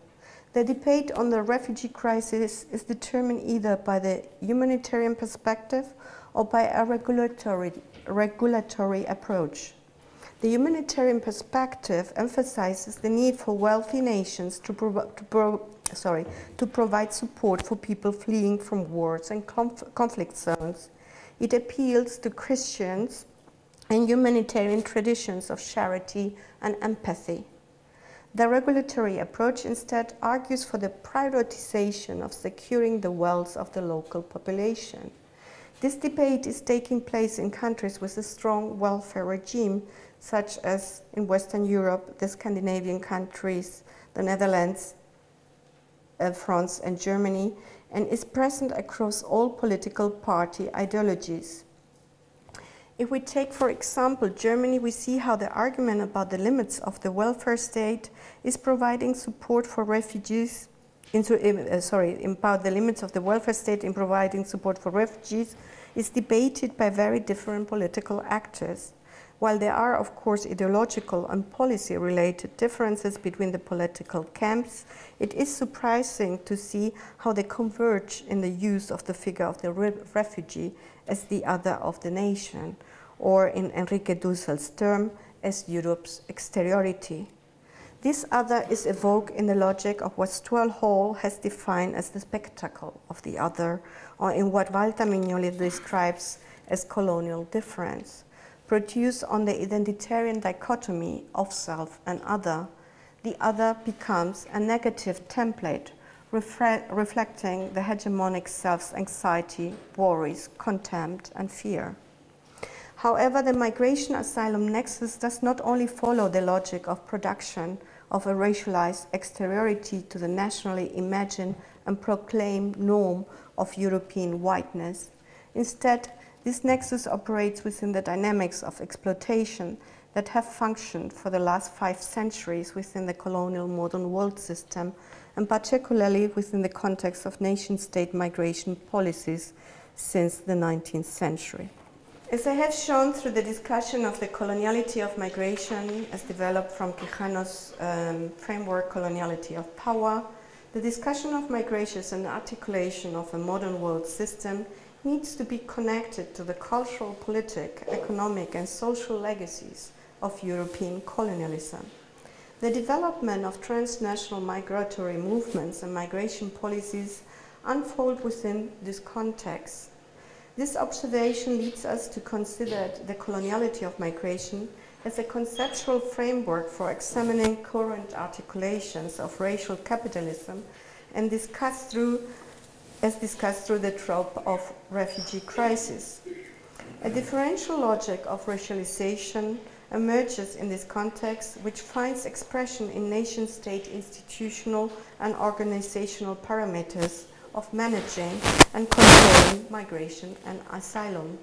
The debate on the refugee crisis is determined either by the humanitarian perspective or by a regulatory approach. The humanitarian perspective emphasizes the need for wealthy nations to provide support for people fleeing from wars and conflict zones. It appeals to Christians and humanitarian traditions of charity and empathy. The regulatory approach instead argues for the prioritization of securing the wealth of the local population. This debate is taking place in countries with a strong welfare regime, such as in Western Europe, the Scandinavian countries, the Netherlands, France and Germany, and is present across all political party ideologies. If we take, for example, Germany, we see how the argument about the limits of the welfare state is providing support for refugees, about the limits of the welfare state in providing support for refugees is debated by very different political actors. While there are, of course, ideological and policy-related differences between the political camps, it is surprising to see how they converge in the use of the figure of the refugee as the other of the nation, or in Enrique Dussel's term, as Europe's exteriority. This other is evoked in the logic of what Stuart Hall has defined as the spectacle of the other, or in what Walter Mignoli describes as colonial difference, produced on the identitarian dichotomy of self and other. The other becomes a negative template reflecting the hegemonic self's anxiety, worries, contempt, and fear. However, the migration asylum nexus does not only follow the logic of production of a racialized exteriority to the nationally imagined and proclaimed norm of European whiteness. Instead, this nexus operates within the dynamics of exploitation that have functioned for the last 5 centuries within the colonial modern world system, and particularly within the context of nation-state migration policies since the 19th century. As I have shown through the discussion of the coloniality of migration as developed from Quijano's framework, Coloniality of Power, the discussion of migration and articulation of a modern world system needs to be connected to the cultural, political, economic and social legacies of European colonialism. The development of transnational migratory movements and migration policies unfold within this context. This observation leads us to consider the coloniality of migration as a conceptual framework for examining current articulations of racial capitalism and discussed through the trope of refugee crisis. A differential logic of racialization emerges in this context, which finds expression in nation-state institutional and organizational parameters of managing and controlling migration and asylum.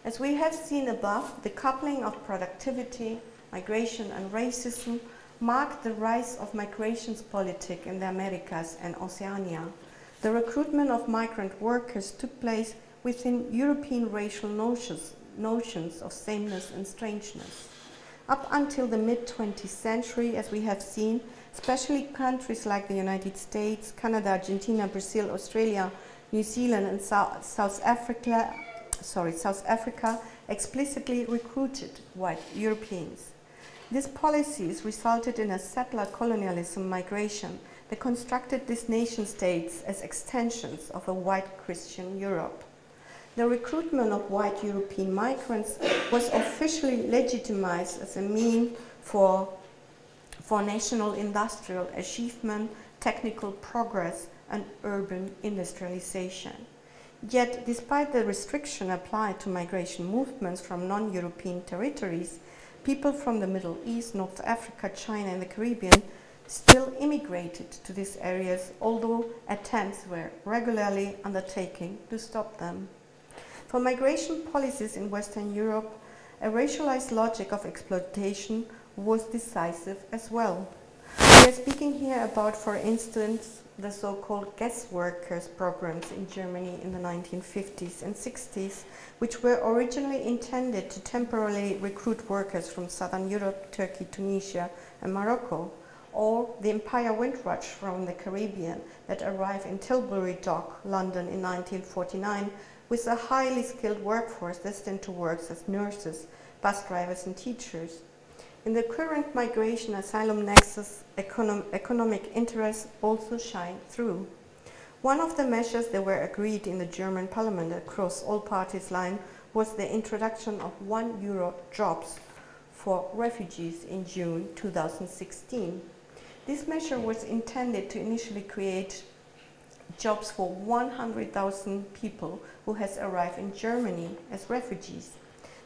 As we have seen above, the coupling of productivity, migration and racism marked the rise of migrations politic in the Americas and Oceania. The recruitment of migrant workers took place within European racial notions of sameness and strangeness. Up until the mid-20th century, as we have seen, especially countries like the United States, Canada, Argentina, Brazil, Australia, New Zealand and South Africa explicitly recruited white Europeans. These policies resulted in a settler colonialism migration that constructed these nation-states as extensions of a white Christian Europe. The recruitment of white European migrants was officially legitimized as a means for national industrial achievement, technical progress, and urban industrialization. Yet, despite the restriction applied to migration movements from non-European territories, people from the Middle East, North Africa, China, and the Caribbean still immigrated to these areas, although attempts were regularly undertaken to stop them. For migration policies in Western Europe, a racialized logic of exploitation was decisive as well. We are speaking here about, for instance, the so-called guest workers programs in Germany in the 1950s and 60s, which were originally intended to temporarily recruit workers from Southern Europe, Turkey, Tunisia, and Morocco, or the Empire Windrush from the Caribbean that arrived in Tilbury Dock, London in 1949, with a highly skilled workforce destined to work as nurses, bus drivers, and teachers. In the current migration asylum nexus, economic interests also shine through. One of the measures that were agreed in the German parliament across all parties' lines was the introduction of €1 jobs for refugees in June 2016. This measure was intended to initially create jobs for 100,000 people who has arrived in Germany as refugees.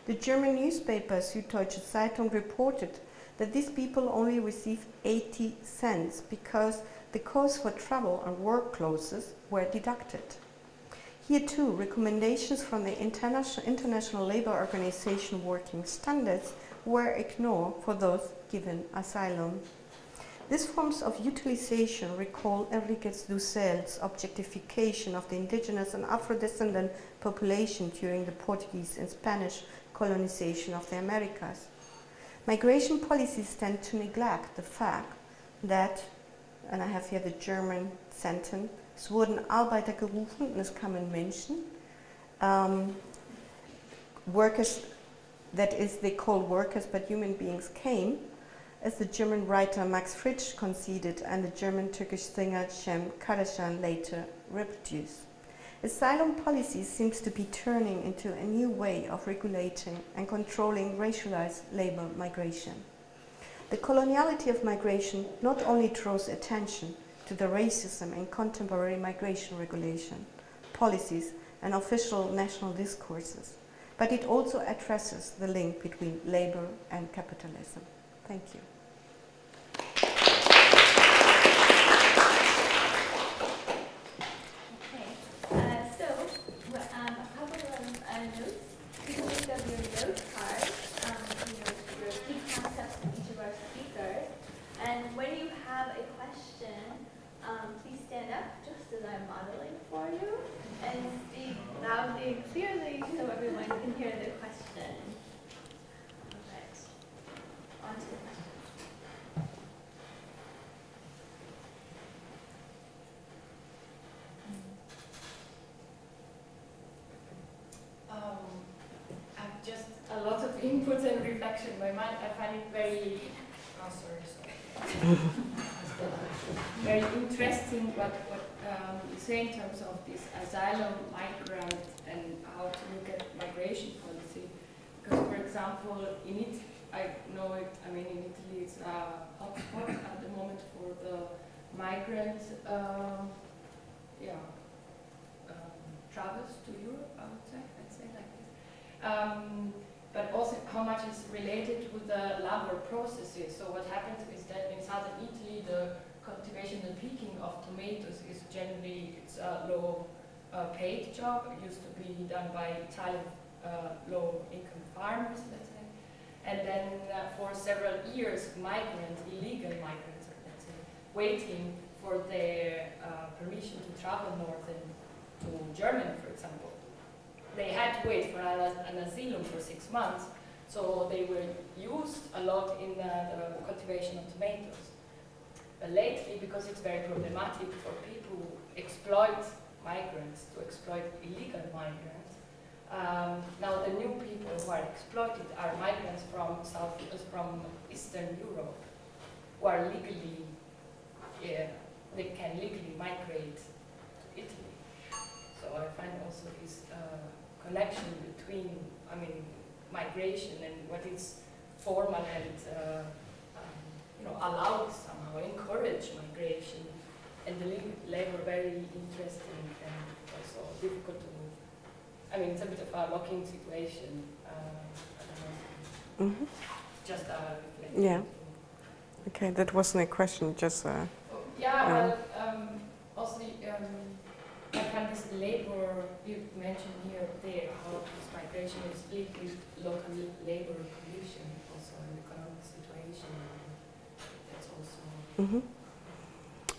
The German newspaper Süddeutsche Zeitung reported that these people only received 80 cents because the costs for travel and work clothes were deducted. Here too, recommendations from the International Labour Organization working standards were ignored for those given asylum. These forms of utilization recall Enrique Dussels' objectification of the indigenous and Afro-descendant population during the Portuguese and Spanish colonization of the Americas. Migration policies tend to neglect the fact that, and I have here the German sentence, es wurden Arbeiter gerufen und es kamen Menschen. Workers, that is, they call workers, but human beings came, as the German writer Max Frisch conceded and the German-Turkish singer Cem Karacan later reproduced. Asylum policy seems to be turning into a new way of regulating and controlling racialized labor migration. The coloniality of migration not only draws attention to the racism in contemporary migration regulation, policies, and official national discourses, but it also addresses the link between labor and capitalism. Thank you. Please stand up just as I'm modeling for you and speak loudly and clearly so everyone can hear the question. All right. On to the question. I've just a lot of input and reflection in my mind. I find it very, very interesting what you say in terms of this asylum, migrant, and how to look at migration policy. Because, for example, in Italy, I know it. I mean, in Italy, it's a hotspot at the moment for the migrant, travels to Europe. I would say, I'd say like this. But also how much is related to the labor processes. So what happens is that in southern Italy, the cultivation and picking of tomatoes is generally, it's a low paid job. It used to be done by Italian low income farmers, let's say. And then for several years, illegal migrants, let's say, waiting for their permission to travel north and to Germany, for example. They had to wait for an asylum for 6 months, so they were used a lot in the cultivation of tomatoes. But lately, because it's very problematic for people who exploit migrants, to exploit illegal migrants, now the new people who are exploited are migrants from Eastern Europe, who are legally, they can legally migrate to Italy. So I find also this connection between, I mean, migration and what is formal and allowed somehow, encourage migration, and the labor very interesting and also difficult to move. I mean, it's a bit of a locking situation. I don't know. Just a reflection. Yeah. Okay, that wasn't a question, just also I find this labor, you mentioned here, how this migration is linked with local labor pollution, also in the economic situation. That's also.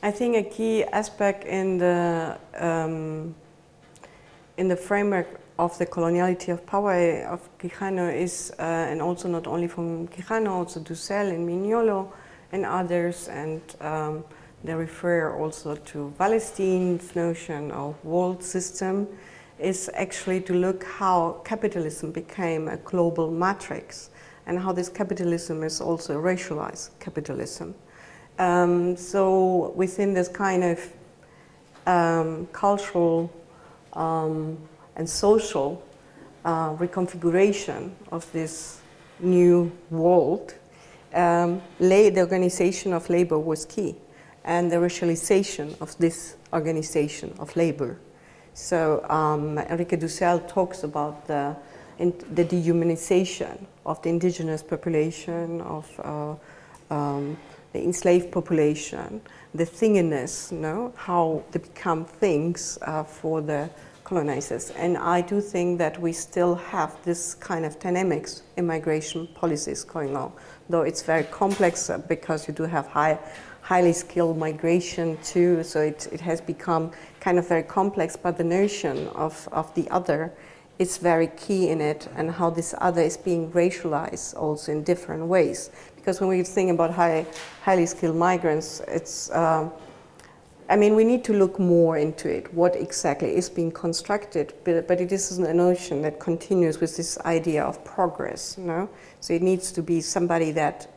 I think a key aspect in the framework of the coloniality of power of Quijano is, and also not only from Quijano, also Dussel and Mignolo and others, and they refer also to Wallerstein's notion of world system, is actually to look how capitalism became a global matrix and how this capitalism is also racialized capitalism. So within this kind of cultural and social reconfiguration of this new world, the organization of labor was key, and the racialization of this organization of labor. So Enrique Dussel talks about the dehumanization of the indigenous population, of the enslaved population, the thinginess, how they become things for the colonizers. And I do think that we still have this kind of dynamics in migration policies going on, though it's very complex because you do have highly skilled migration too, so it has become kind of very complex, but the notion of the other is very key in it, and how this other is being racialized also in different ways. Because when we think about highly skilled migrants, it's, I mean, we need to look more into it, what exactly is being constructed, but it is a notion that continues with this idea of progress, So it needs to be somebody that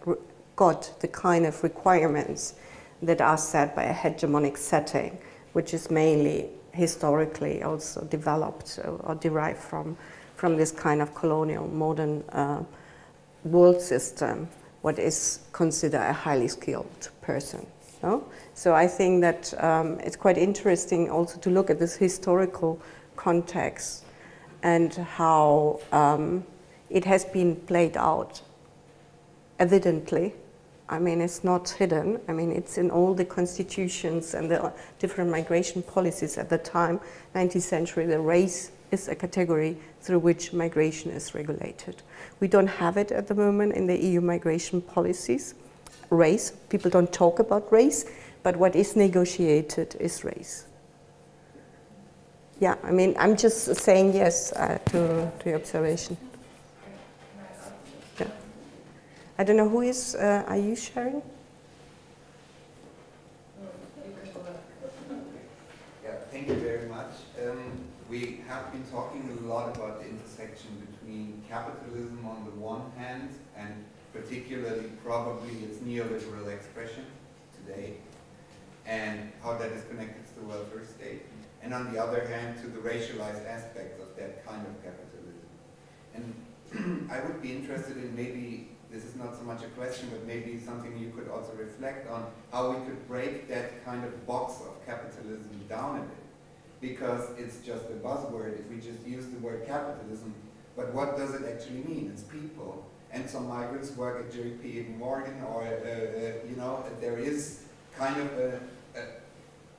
got the kind of requirements that are set by a hegemonic setting, which is mainly historically also developed or derived from this kind of colonial modern world system, what is considered a highly skilled person. So I think that it's quite interesting also to look at this historical context and how it has been played out evidently. I mean, it's not hidden. I mean, it's in all the constitutions and the different migration policies at the time, 19th century. The race is a category through which migration is regulated. We don't have it at the moment in the EU migration policies. Race, people don't talk about race, but what is negotiated is race. Yeah, I mean, I'm just saying yes to your observation. Yeah. I don't know who is, are you sharing? Yeah, thank you very much. We have been talking a lot about the intersection between capitalism on the one hand and particularly probably its neoliberal expression today and how that is connected to the welfare state, and on the other hand to the racialized aspects of that kind of capitalism. And I would be interested in, maybe this is not so much a question, but maybe something you could also reflect on, how we could break that kind of box of capitalism down a bit. Because it's just a buzzword if we just use the word capitalism, but what does it actually mean? It's people. And some migrants work at JP Morgan, or you know, there is kind of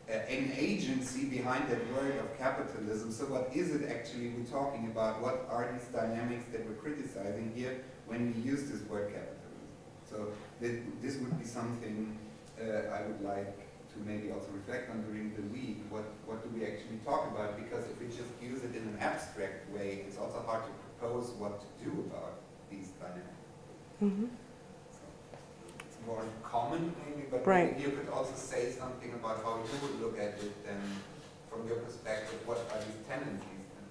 an agency behind that word of capitalism. So what is it actually we're talking about? What are these dynamics that we're criticizing here when we use this word capitalism? So this would be something I would like to maybe also reflect on during the week. What do we actually talk about? Because if we just use it in an abstract way, it's also hard to propose what to do about these dynamics. Mm-hmm. So it's more common maybe, but right. maybe you could also say something about how you would look at it and from your perspective, what are these tendencies then?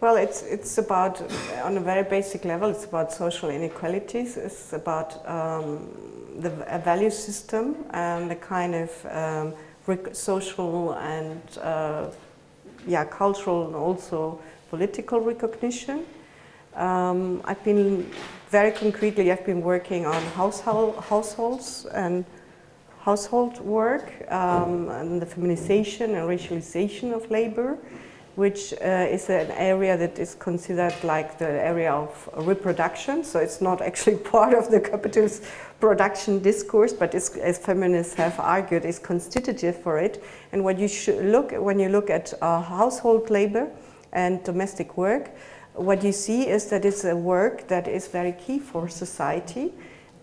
Well, it's about, on a very basic level, it's about social inequalities. It's about the value system and the kind of social and cultural and also political recognition. I've been very concretely, I've been working on households and household work and the feminization and racialization of labor, which is an area that is considered like the area of reproduction. So it's not actually part of the capitalist production discourse, but it's, as feminists have argued, is constitutive for it. And what you should look when you look at household labor and domestic work, what you see is that it's a work that is very key for society,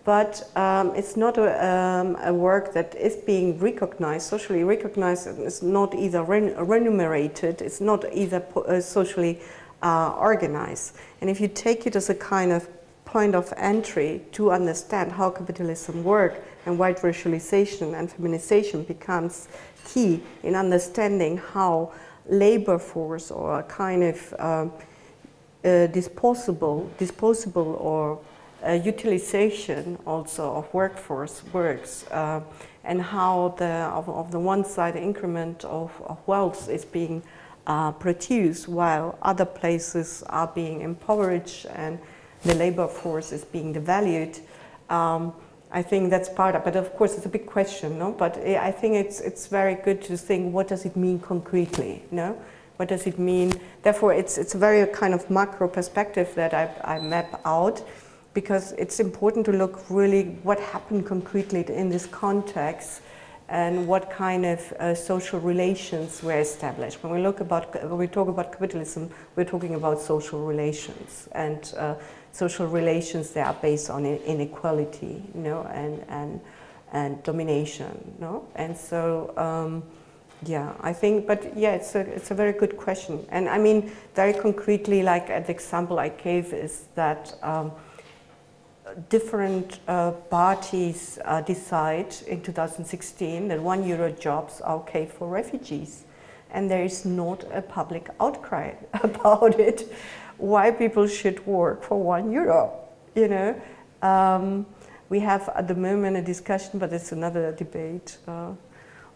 but it's not a work that is being recognized, socially recognized, and it's not either remunerated, it's not either socially organized. And if you take it as a kind of point of entry to understand how capitalism works and white racialization and feminization becomes key in understanding how labor force or a kind of disposable or utilization also of workforce works, and how of the one side increment of wealth is being produced while other places are being impoverished and the labor force is being devalued. I think that's part of it, but of course it's a big question, no? But I think it's very good to think, what does it mean concretely, no? What does it mean? Therefore, it's a very kind of macro perspective that I map out, because it's important to look really what happened concretely in this context and what kind of social relations were established. When we talk about capitalism, we're talking about social relations, and social relations that are based on inequality, you know, and domination, no? And so. Yeah, I think, but yeah, it's a very good question. And I mean, very concretely, like the example I gave is that different parties decide in 2016 that €1 jobs are okay for refugees. And there is not a public outcry about it, why people should work for €1, you know. We have at the moment a discussion, but it's another debate,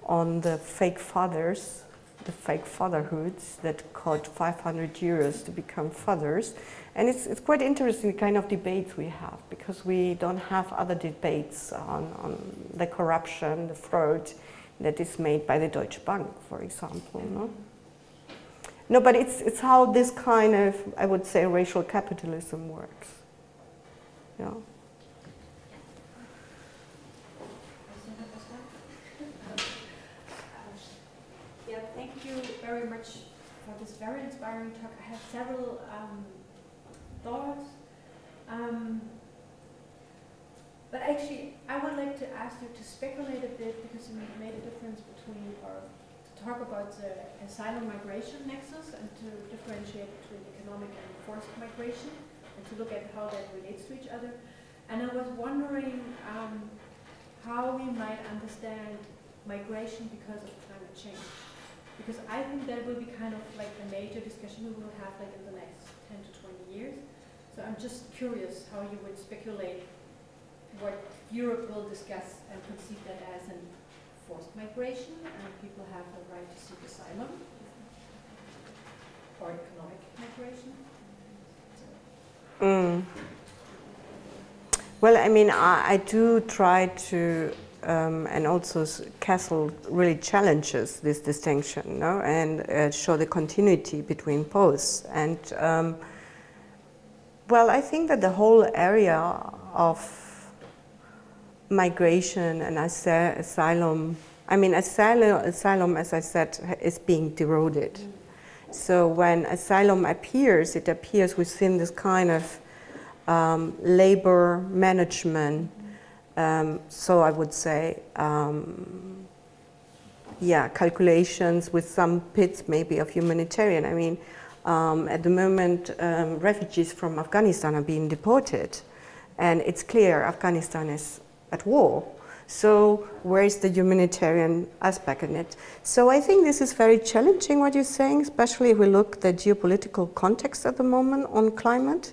on the fake fathers, the fake fatherhoods that cost €500 to become fathers. And it's quite interesting the kind of debates we have, because we don't have other debates on the corruption, the fraud that is made by the Deutsche Bank, for example. No, no, but it's how this kind of, I would say, racial capitalism works. Yeah. Thank you very much for this very inspiring talk. I have several thoughts, but actually I would like to ask you to speculate a bit, because you made a difference between, or to talk about the asylum-migration nexus and to differentiate between economic and forced migration and to look at how that relates to each other. And I was wondering how we might understand migration because of climate change. Because I think that will be kind of like a major discussion we will have like in the next 10 to 20 years. So I'm just curious how you would speculate what Europe will discuss and conceive that as a forced migration and people have the right to seek asylum or economic migration. Well, I mean, I do try to, and also Castle really challenges this distinction, no? And show the continuity between both. And well, I think that the whole area of migration and asylum, I mean, asylum, as I said, is being eroded. So when asylum appears, it appears within this kind of labor management, so I would say, yeah, calculations with some bits maybe of humanitarian. I mean, at the moment, refugees from Afghanistan are being deported, and it's clear Afghanistan is at war. So where is the humanitarian aspect in it? So I think this is very challenging what you're saying, especially if we look at the geopolitical context at the moment on climate.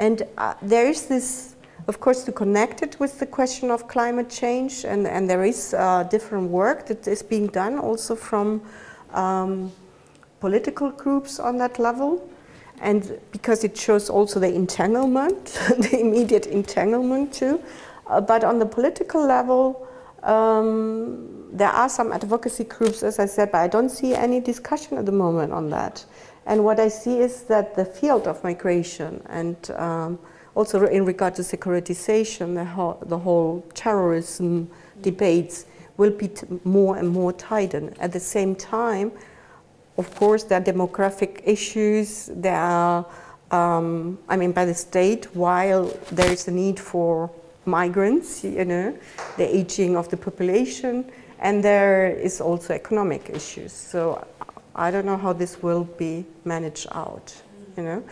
And there is this, of course, to connect it with the question of climate change, and there is different work that is being done also from political groups on that level. And because it shows also the entanglement, the immediate entanglement too. But on the political level, there are some advocacy groups, as I said, but I don't see any discussion at the moment on that. And what I see is that the field of migration and also in regard to securitization, the whole terrorism debates will be more and more tightened. At the same time, of course, there are demographic issues. There are, I mean, by the state, while there is a need for migrants, you know, the aging of the population, and there is also economic issues. So I don't know how this will be managed out, you know.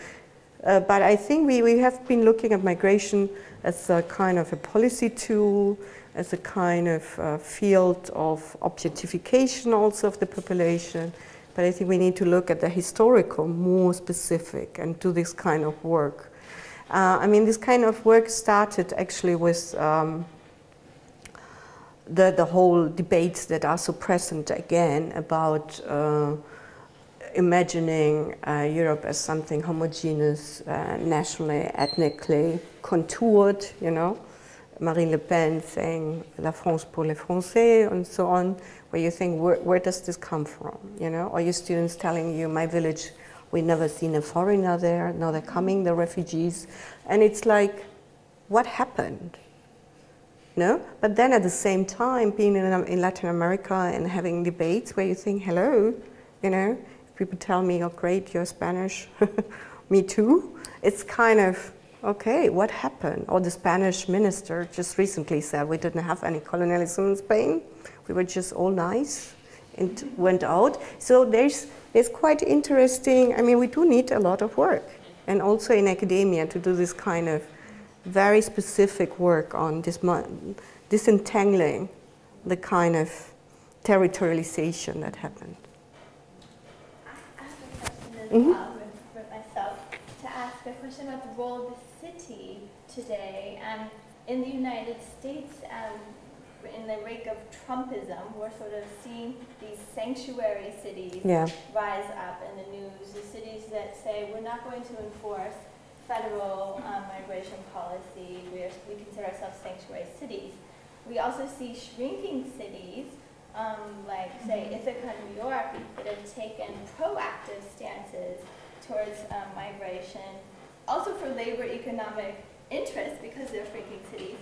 But I think we have been looking at migration as a kind of a policy tool, as a kind of field of objectification also of the population. But I think we need to look at the historical, more specific, and do this kind of work. I mean, this kind of work started actually with the whole debates that are so present again about imagining Europe as something homogeneous, nationally, ethnically contoured, you know. Marine Le Pen saying La France pour les Français and so on, where you think, where does this come from, you know? Or your students telling you, my village, we never seen a foreigner there, now they're coming, the refugees. And it's like, what happened? No? But then at the same time, being in Latin America and having debates where you think, hello, you know, people tell me, oh great, you're Spanish, me too. It's kind of, okay, what happened? Or the Spanish minister just recently said we didn't have any colonialism in Spain. We were just all nice and went out. So there's quite interesting, I mean, we do need a lot of work. And also in academia to do this kind of very specific work on disentangling the kind of territorialization that happened. I have a question as well for myself, to ask a question about the role of the city today. In the United States, in the wake of Trumpism, we're sort of seeing these sanctuary cities rise up in the news, the cities that say we're not going to enforce federal migration policy, we consider ourselves sanctuary cities. We also see shrinking cities, like say Ithaca, New York, that have taken proactive stances towards migration, also for labor economic interests because they're shrinking cities.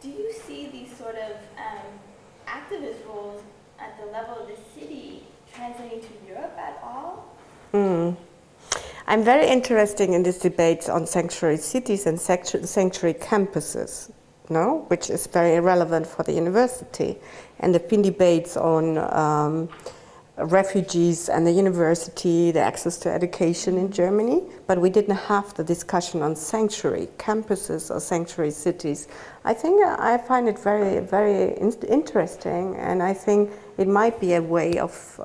Do you see these sort of activist roles at the level of the city translating to Europe at all? I'm very interested in this debate on sanctuary cities and sanctuary campuses, no? Which is very relevant for the university. And there have been debates on refugees and the university, the access to education in Germany, but we didn't have the discussion on sanctuary campuses or sanctuary cities. I think I find it very, very interesting, and I think it might be a way of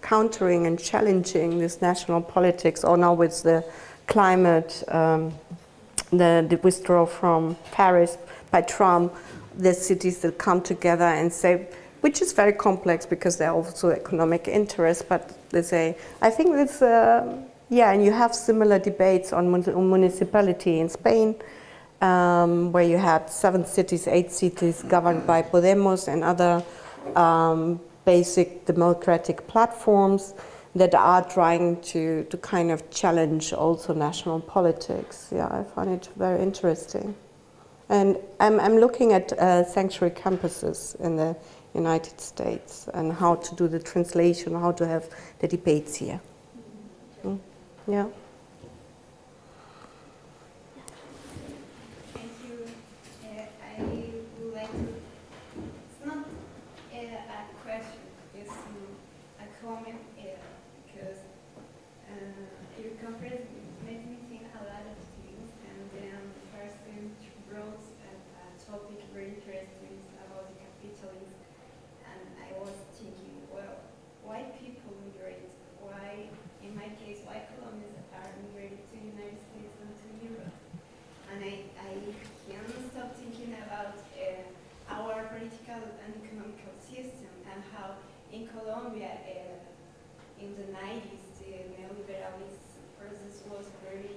countering and challenging this national politics, or now with the climate, the withdrawal from Paris by Trump, the cities that come together and say, which is very complex because there are also economic interests, but they say, I think it's, yeah, and you have similar debates on municipality in Spain, where you had 7 cities, 8 cities governed by Podemos and other basic democratic platforms that are trying to kind of challenge also national politics. Yeah, I find it very interesting. And I'm looking at sanctuary campuses in the United States and how to do the translation, how to have the debates here. Yeah. Thank you. I would like to, it's not a question, it's a comment, because your conference made me think a lot of things, and then the first thing brought a topic very interesting about the capitalism. And I was thinking, well, why people migrate? Why, in my case, why colonials are migrated to the United States and to Europe? And I can't stop thinking about our political and economical system and how in Colombia, in the 90s, the neoliberalism process was very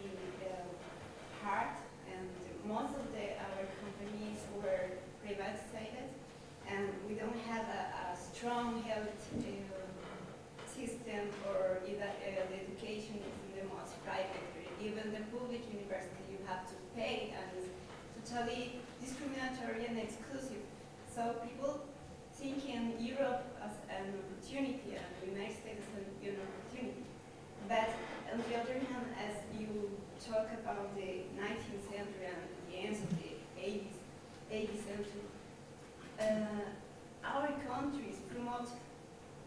hard, and most of our companies were privatized. And we don't have a strong health system, or either the education is in the most private. Even the public university you have to pay, and it's totally discriminatory and exclusive. So people think in Europe as an opportunity and the United States as an opportunity. But on the other hand, as you talk about the 19th century and the end of the 80th century, our countries promote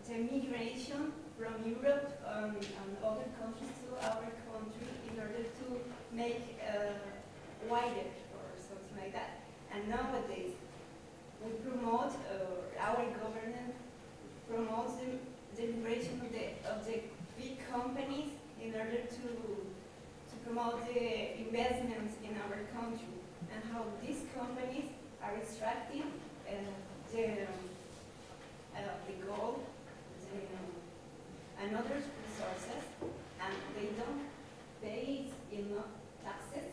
the migration from Europe and other countries to our country in order to make wider or something like that. And nowadays, we promote, our government promotes the migration of the big companies in order to promote the investments in our country, and how these companies are extracting the gold and other resources, and they don't pay enough taxes.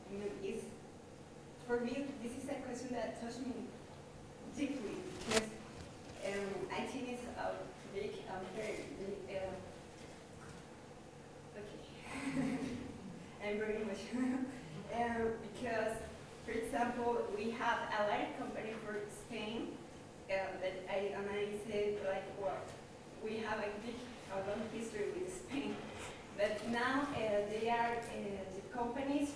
I mean, for me, this is a question that touched me deeply, because I think it's a big very okay. I'm very emotional because, for example, we have a light company for Spain that I said, like, well, we have a long history with Spain, but now they are the companies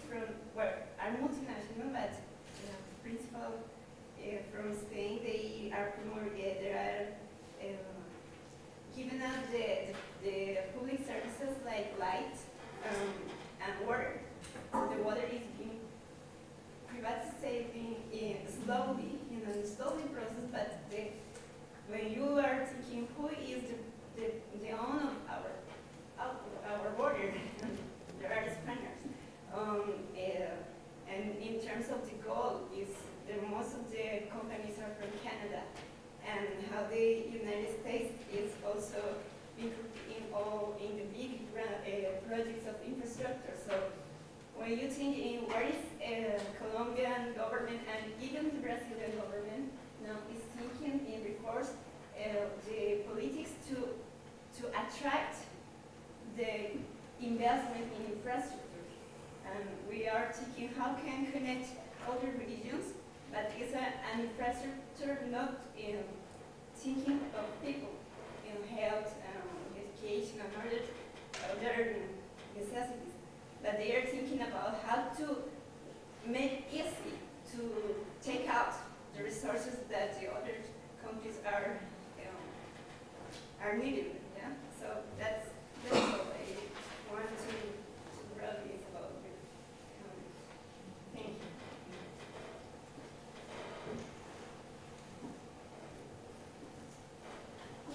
are multinational, but principal from Spain. They are giving us the public services like light and water. So the water is being privatized slowly, in a slowly process, but when you are thinking who is the owner of our water, there are Spaniards. And in terms of the gold, most of the companies are from Canada, and how the United States is also in the big projects of infrastructure. So when you think in where is Colombian government and even the Brazilian government now is thinking in recourse the politics to attract the investment in infrastructure. And we are thinking how can connect other regions, but it's an infrastructure not in thinking of people, in health, education, and other necessities. But they are thinking about how to make it easy to take out the resources that the other countries are needing. Yeah, so that's what I want to raise about the economics. Thank you.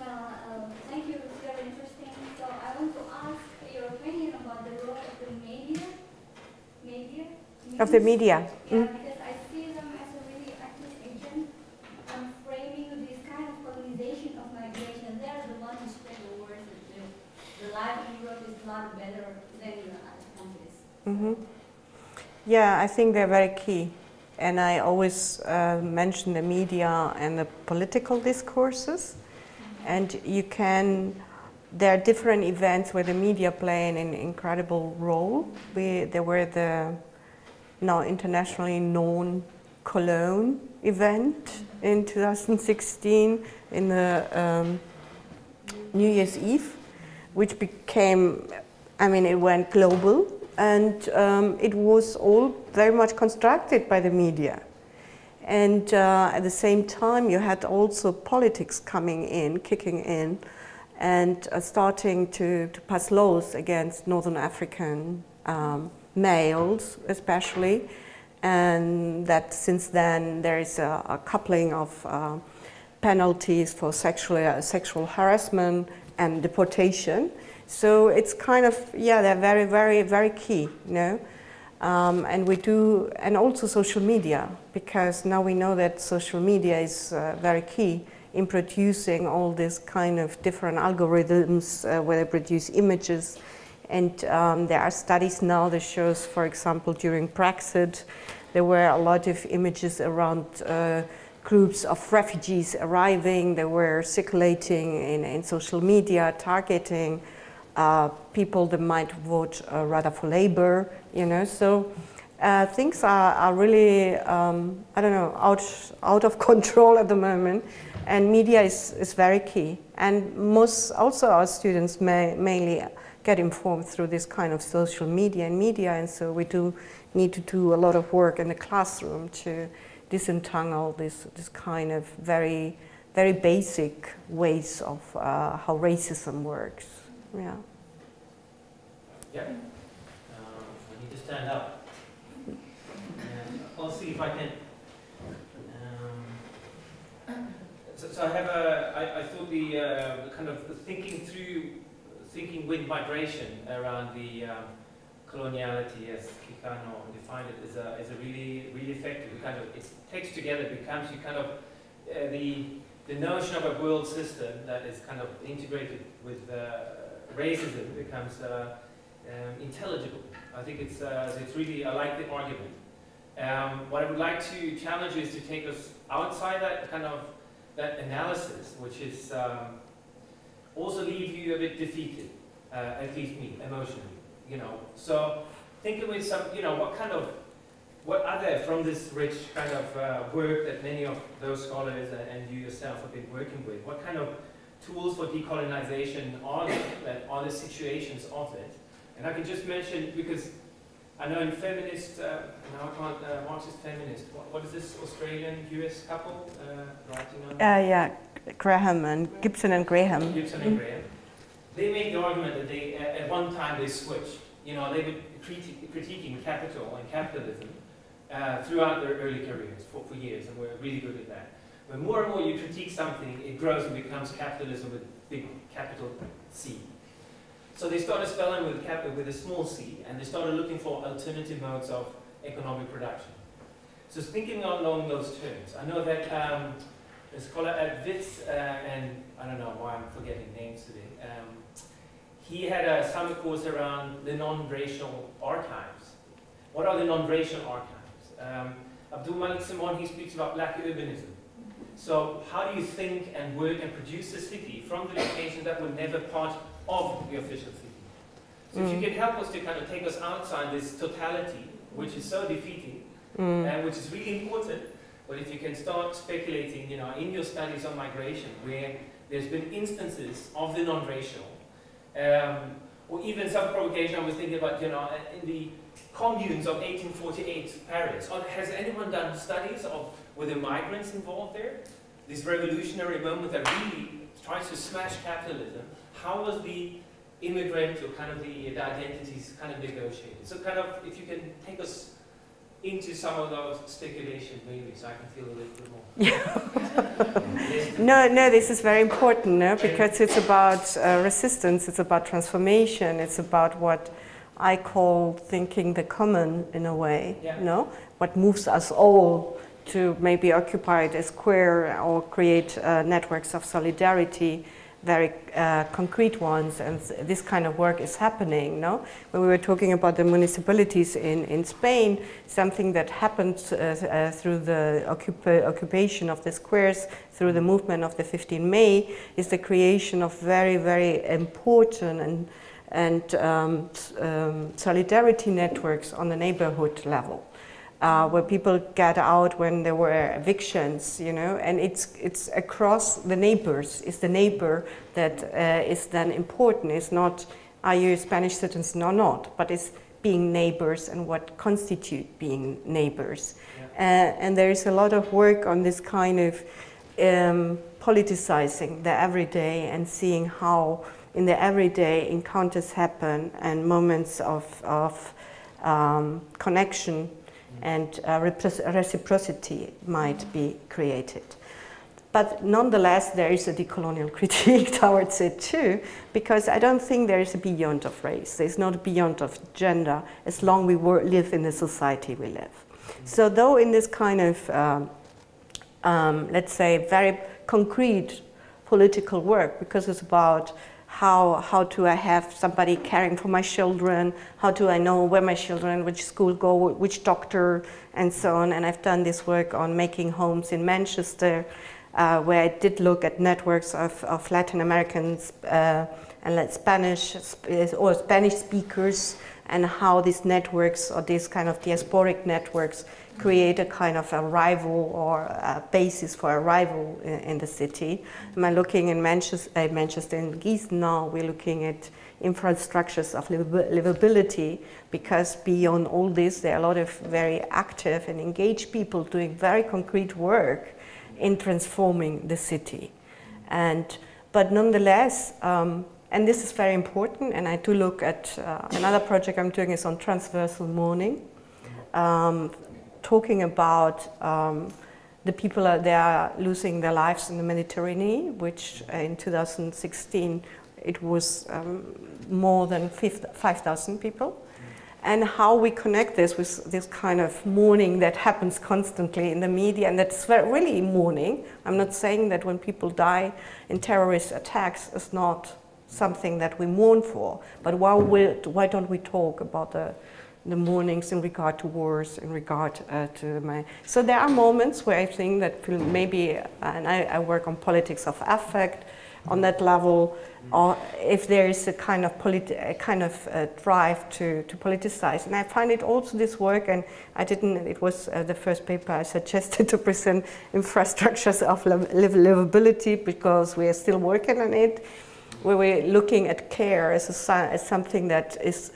Well, thank you. It's very interesting. So I want to ask your opinion about the role of the media. Of the media. Yeah, because I see them as a really active agent framing this kind of colonization of migration. They're the ones who spread the word that the life in Europe is a lot better than in other countries. Mm-hmm. Yeah, I think they're very key. And I always mention the media and the political discourses. And you can, there are different events where the media play an incredible role. There were the now internationally known Cologne event in 2016 in the New Year's Eve, which became, I mean, it went global, and it was all very much constructed by the media. And at the same time, you had also politics coming in, kicking in, and starting to pass laws against Northern African males, especially. And that since then there is a coupling of penalties for sexual harassment and deportation. So it's kind of, yeah, they're very, very, very key, you know. And we do, and also social media, because now we know that social media is very key in producing all this kind of different algorithms where they produce images. And there are studies now that shows, for example, during Brexit, there were a lot of images around groups of refugees arriving. They were circulating in social media, targeting people that might vote rather for Labour, you know. So things are really, I don't know, out of control at the moment. And media is very key. And most, also our students mainly get informed through this kind of social media, and so we do need to do a lot of work in the classroom to disentangle this kind of very, very basic ways of how racism works. Yeah. Yeah. I need to stand up. And I'll see if I can. So I have I thought the kind of thinking with migration around the coloniality, as Quijano defined it, is a really effective. It takes together, becomes you kind of the notion of a world system that is kind of integrated with racism becomes intelligible. I think it's really, I like the argument. What I would like to challenge you is to take us outside that kind of that analysis, which is also leave you a bit defeated, at least me, emotionally, you know. So thinking with some, you know, what are there from this rich kind of work that many of those scholars and you yourself have been working with, what kind of tools for decolonization are there, that are the situations of it? And I can just mention, because I know in feminist, Marxist feminist, what is this Australian-US couple writing on? Yeah, Graham and Gießen and Graham. Gießen and Graham. They make the argument that they, at one time they switched. You know, they were critiquing capital and capitalism throughout their early careers for years, and were really good at that. When more and more you critique something, it grows and becomes capitalism with big capital C. So they started spelling with a small c, and they started looking for alternative modes of economic production. So thinking along those terms, I know that a scholar at Wits, and I don't know why I'm forgetting names today, he had a summer course around the non-racial archives. What are the non-racial archives? Abdul Malik Simon, he speaks about black urbanism. So how do you think and work and produce a city from the locations that were never part of the official city? So if you can help us to kind of take us outside this totality, which is so defeating, and which is really important, but if you can start speculating, you know, in your studies on migration, where there's been instances of the non-racial, or even some provocation, I was thinking about, you know, in the communes of 1848 Paris, has anyone done studies of, were the migrants involved there? This revolutionary moment that really tries to smash capitalism. how was the immigrant or kind of the identities kind of negotiated? So kind of, if you can take us into some of those speculations maybe, so I can feel a little bit more. Yeah. No, this is very important, no? Because it's about resistance, it's about transformation, it's about what I call thinking the common in a way, yeah. No? What moves us all to maybe occupy the square or create networks of solidarity, very concrete ones, and this kind of work is happening, no? When we were talking about the municipalities in Spain, something that happened through the occupation of the squares, through the movement of the 15 May, is the creation of very, very important and solidarity networks on the neighborhood level. Where people get out when there were evictions, you know, and it's across the neighbors. It's the neighbor that is then important. It's not, are you a Spanish citizen or not, but it's being neighbors and what constitute being neighbors. Yeah. And there is a lot of work on this kind of politicizing the everyday and seeing how in the everyday encounters happen and moments of connection and reciprocity might be created. But nonetheless, there is a decolonial critique towards it too, because I don't think there is a beyond of race. There's not a beyond of gender, as long as we live in the society we live. So though in this kind of, let's say, very concrete political work, because it's about how do I have somebody caring for my children? How do I know where my children, which school go, which doctor, and so on. And I've done this work on making homes in Manchester, where I did look at networks of Latin Americans and Spanish speakers, and how these networks or these kind of diasporic networks create a kind of arrival or a basis for arrival in the city. I'm looking in Manchester in Gießen now, we're looking at infrastructures of livability, because beyond all this, there are a lot of very active and engaged people doing very concrete work in transforming the city. But nonetheless, and this is very important, and I do look at another project I'm doing is on transversal mourning, talking about the people they are losing their lives in the Mediterranean, which in 2016 it was more than 5,000 people, and how we connect this with this kind of mourning that happens constantly in the media, and that's really mourning. I'm not saying that when people die in terrorist attacks is not something that we mourn for, but why don't we talk about the mournings in regard to wars, in regard to so there are moments where I think that maybe, and I work on politics of affect on that level, or if there is a kind of drive to politicize. And I find it also this work, and it was the first paper I suggested to present, infrastructures of livability, because we are still working on it, where we're looking at care as something that is,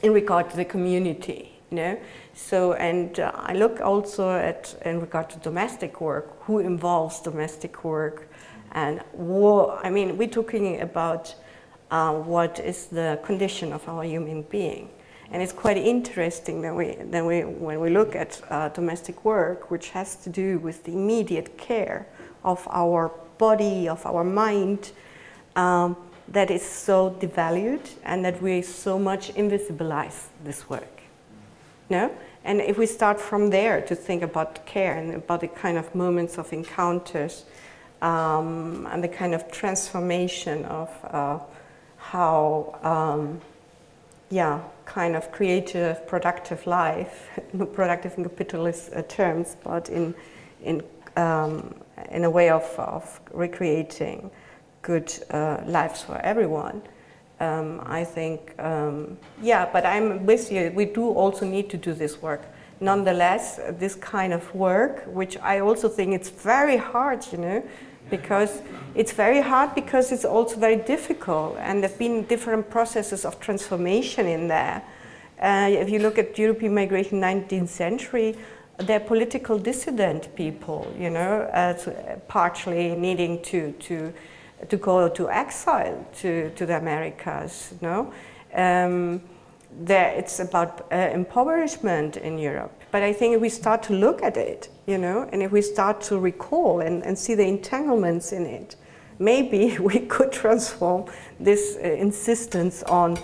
in regard to the community, you know. So, and I look also at, in regard to domestic work, who involves domestic work, and I mean, we're talking about what is the condition of our human being. And it's quite interesting that when we look at domestic work, which has to do with the immediate care of our body, of our mind, that is so devalued, and that we so much invisibilize this work. No? And if we start from there to think about care and about the kind of moments of encounters and the kind of transformation of how, kind of creative, productive life, not productive in capitalist terms, but in a way of recreating good lives for everyone. I think, but I'm with you, we do also need to do this work. Nonetheless, this kind of work, which I also think it's very hard, you know, because it's very hard because it's also very difficult, and there have been different processes of transformation in there. If you look at European migration 19th century, they're political dissident people, you know, partially needing to to go to exile to the Americas, no? It's about impoverishment in Europe. But I think if we start to look at it, you know, and if we start to recall and see the entanglements in it, maybe we could transform this insistence on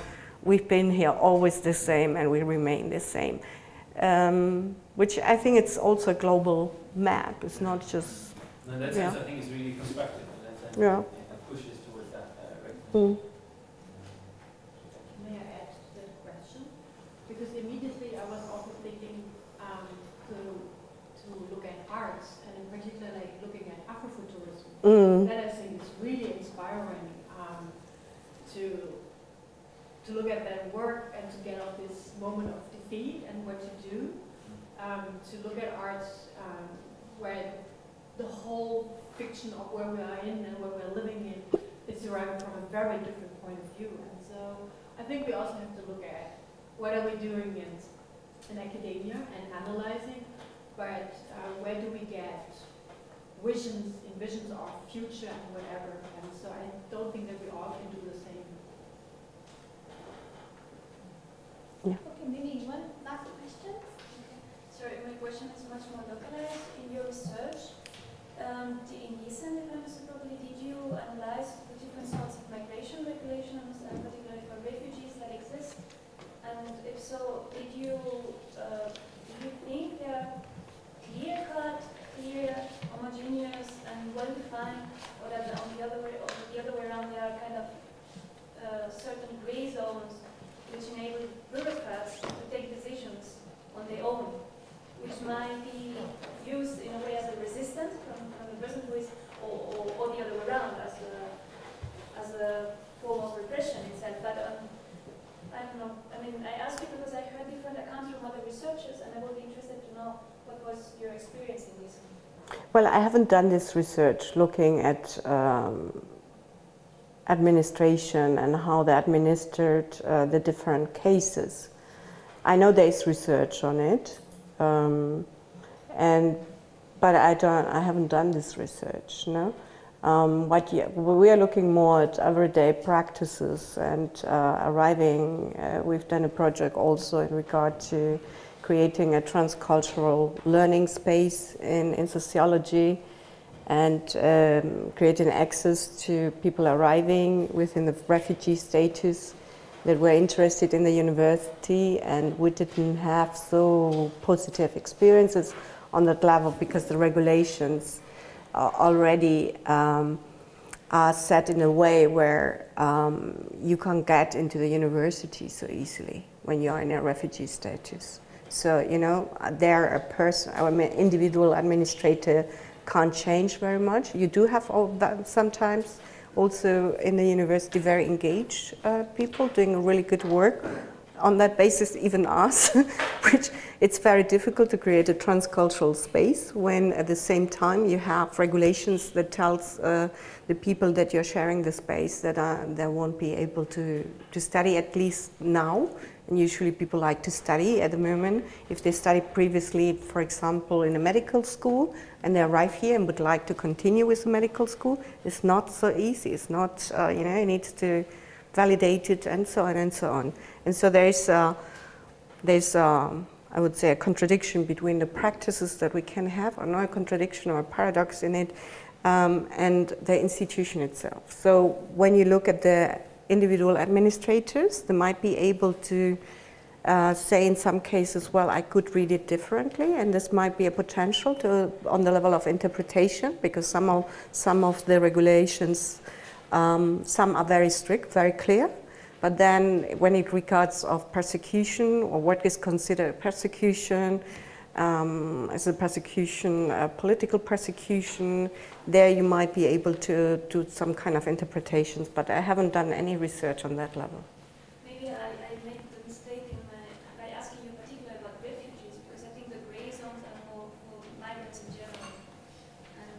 we've been here always the same and we remain the same. Which I think it's also a global map. It's not just... No, in that sense, I think it's really constructive. In that sense, yeah. It pushes towards that direction. May I add to that question? Because immediately I was also thinking to look at arts, and in particular like looking at Afrofuturism. That I think is really inspiring to look at that work and to get off this moment of defeat and what to do. To look at arts where the whole fiction of where we are in and where we're living in is derived from a very different point of view. And so I think we also have to look at what are we doing in academia and analyzing, but where do we get visions of our future and whatever. And so I don't think that we all can do the same. Yeah. Okay, maybe one last question. Sorry, my question is much more localized. In your research, in Gießen, if I understood properly, did you analyze the different sorts of migration regulations, and particularly for refugees that exist? And if so, did you think they are clear-cut, clear, homogeneous, and well-defined, or that on the other way around, there are kind of certain gray zones which enable bureaucrats to take decisions on their own, which might be used in a way as a resistance from the person who is, or the other way around, as a form of repression itself. But I don't know. I mean, I ask you because I heard different accounts from other researchers, and I would be interested to know what was your experience in this. Well, I haven't done this research looking at administration and how they administered the different cases. I know there's research on it, but I haven't done this research. No, we are looking more at everyday practices and arriving. We've done a project also in regard to creating a transcultural learning space in sociology, and creating access to people arriving within the refugee status that were interested in the university, and we didn't have so positive experiences on that level because the regulations already are set in a way where you can't get into the university so easily when you're in a refugee status. So, you know, there a person, or an individual administrator can't change very much. You do have all that sometimes also in the university very engaged people doing really good work. On that basis, even us, which it's very difficult to create a transcultural space when at the same time you have regulations that tells the people that you're sharing the space that they won't be able to study, at least now. And usually people like to study at the moment. If they studied previously, for example, in a medical school, and they arrive here and would like to continue with the medical school, it's not so easy. It's not, you know, you need to validate it and so on and so on. And so there's I would say, a contradiction between the practices that we can have, or not a contradiction or a paradox in it, and the institution itself. So when you look at the individual administrators, they might be able to say in some cases, well, I could read it differently, and this might be a potential to, on the level of interpretation, because some of the regulations, some are very strict, very clear, but then when it regards of persecution, or what is considered persecution, as a persecution, political persecution, there you might be able to do some kind of interpretations, but I haven't done any research on that level. Maybe I made the mistake by asking you particularly about refugees, because I think the gray zones are more for migrants in Germany. And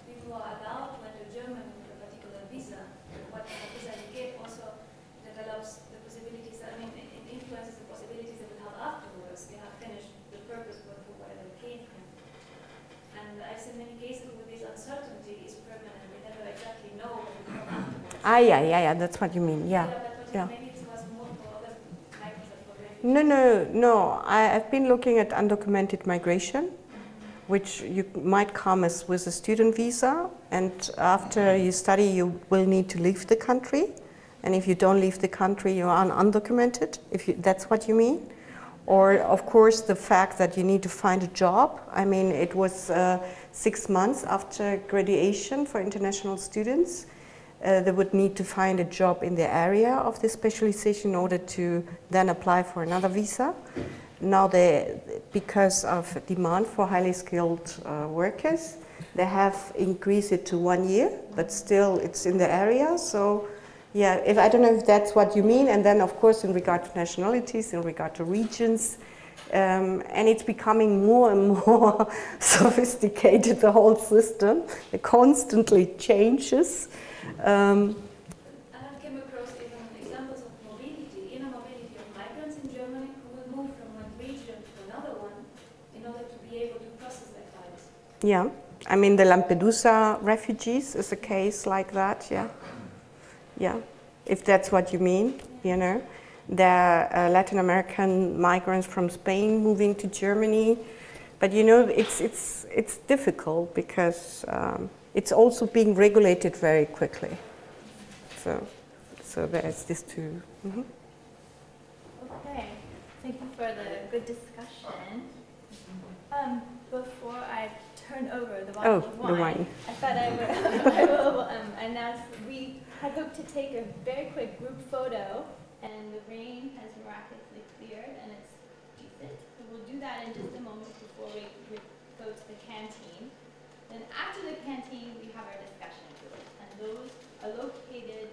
people are allowed to enter Germany with a particular visa. What kind of visa you get also develops the possibilities, I mean, it influences the possibilities they will have afterwards. They have finished the purpose for whatever they came from. And I've seen many cases where this uncertainty is permanent. We never exactly know what will Yeah, that's what you mean, yeah. Yeah. Maybe it was more for other migrants than for refugees. No. I've been looking at undocumented migration, which you might come as with a student visa, and after you study, you will need to leave the country. And if you don't leave the country, you are undocumented, that's what you mean. Or, of course, the fact that you need to find a job. I mean, it was 6 months after graduation for international students. They would need to find a job in the area of the specialization in order to then apply for another visa. Now, because of demand for highly skilled workers, they have increased it to 1 year, but still it's in the area. So, yeah, I don't know if that's what you mean. And then, of course, in regard to nationalities, in regard to regions, and it's becoming more and more sophisticated, the whole system. It constantly changes. And I came across even examples of mobility, inner mobility of migrants in Germany who will move from one region to another one in order to be able to process their files. Yeah, I mean the Lampedusa refugees is a case like that, yeah. Yeah, if that's what you mean, you know. There are Latin American migrants from Spain moving to Germany, but you know, it's difficult because it's also being regulated very quickly. So there's this too. Mm-hmm. Okay, thank you for the good discussion. Before I turn over the bottle of wine, the wine, I thought I will announce we had hoped to take a very quick group photo, and the rain has miraculously cleared, and it's decent. So we'll do that in just a moment before we go to the canteen. Then after the canteen, we have our discussion groups, and those are located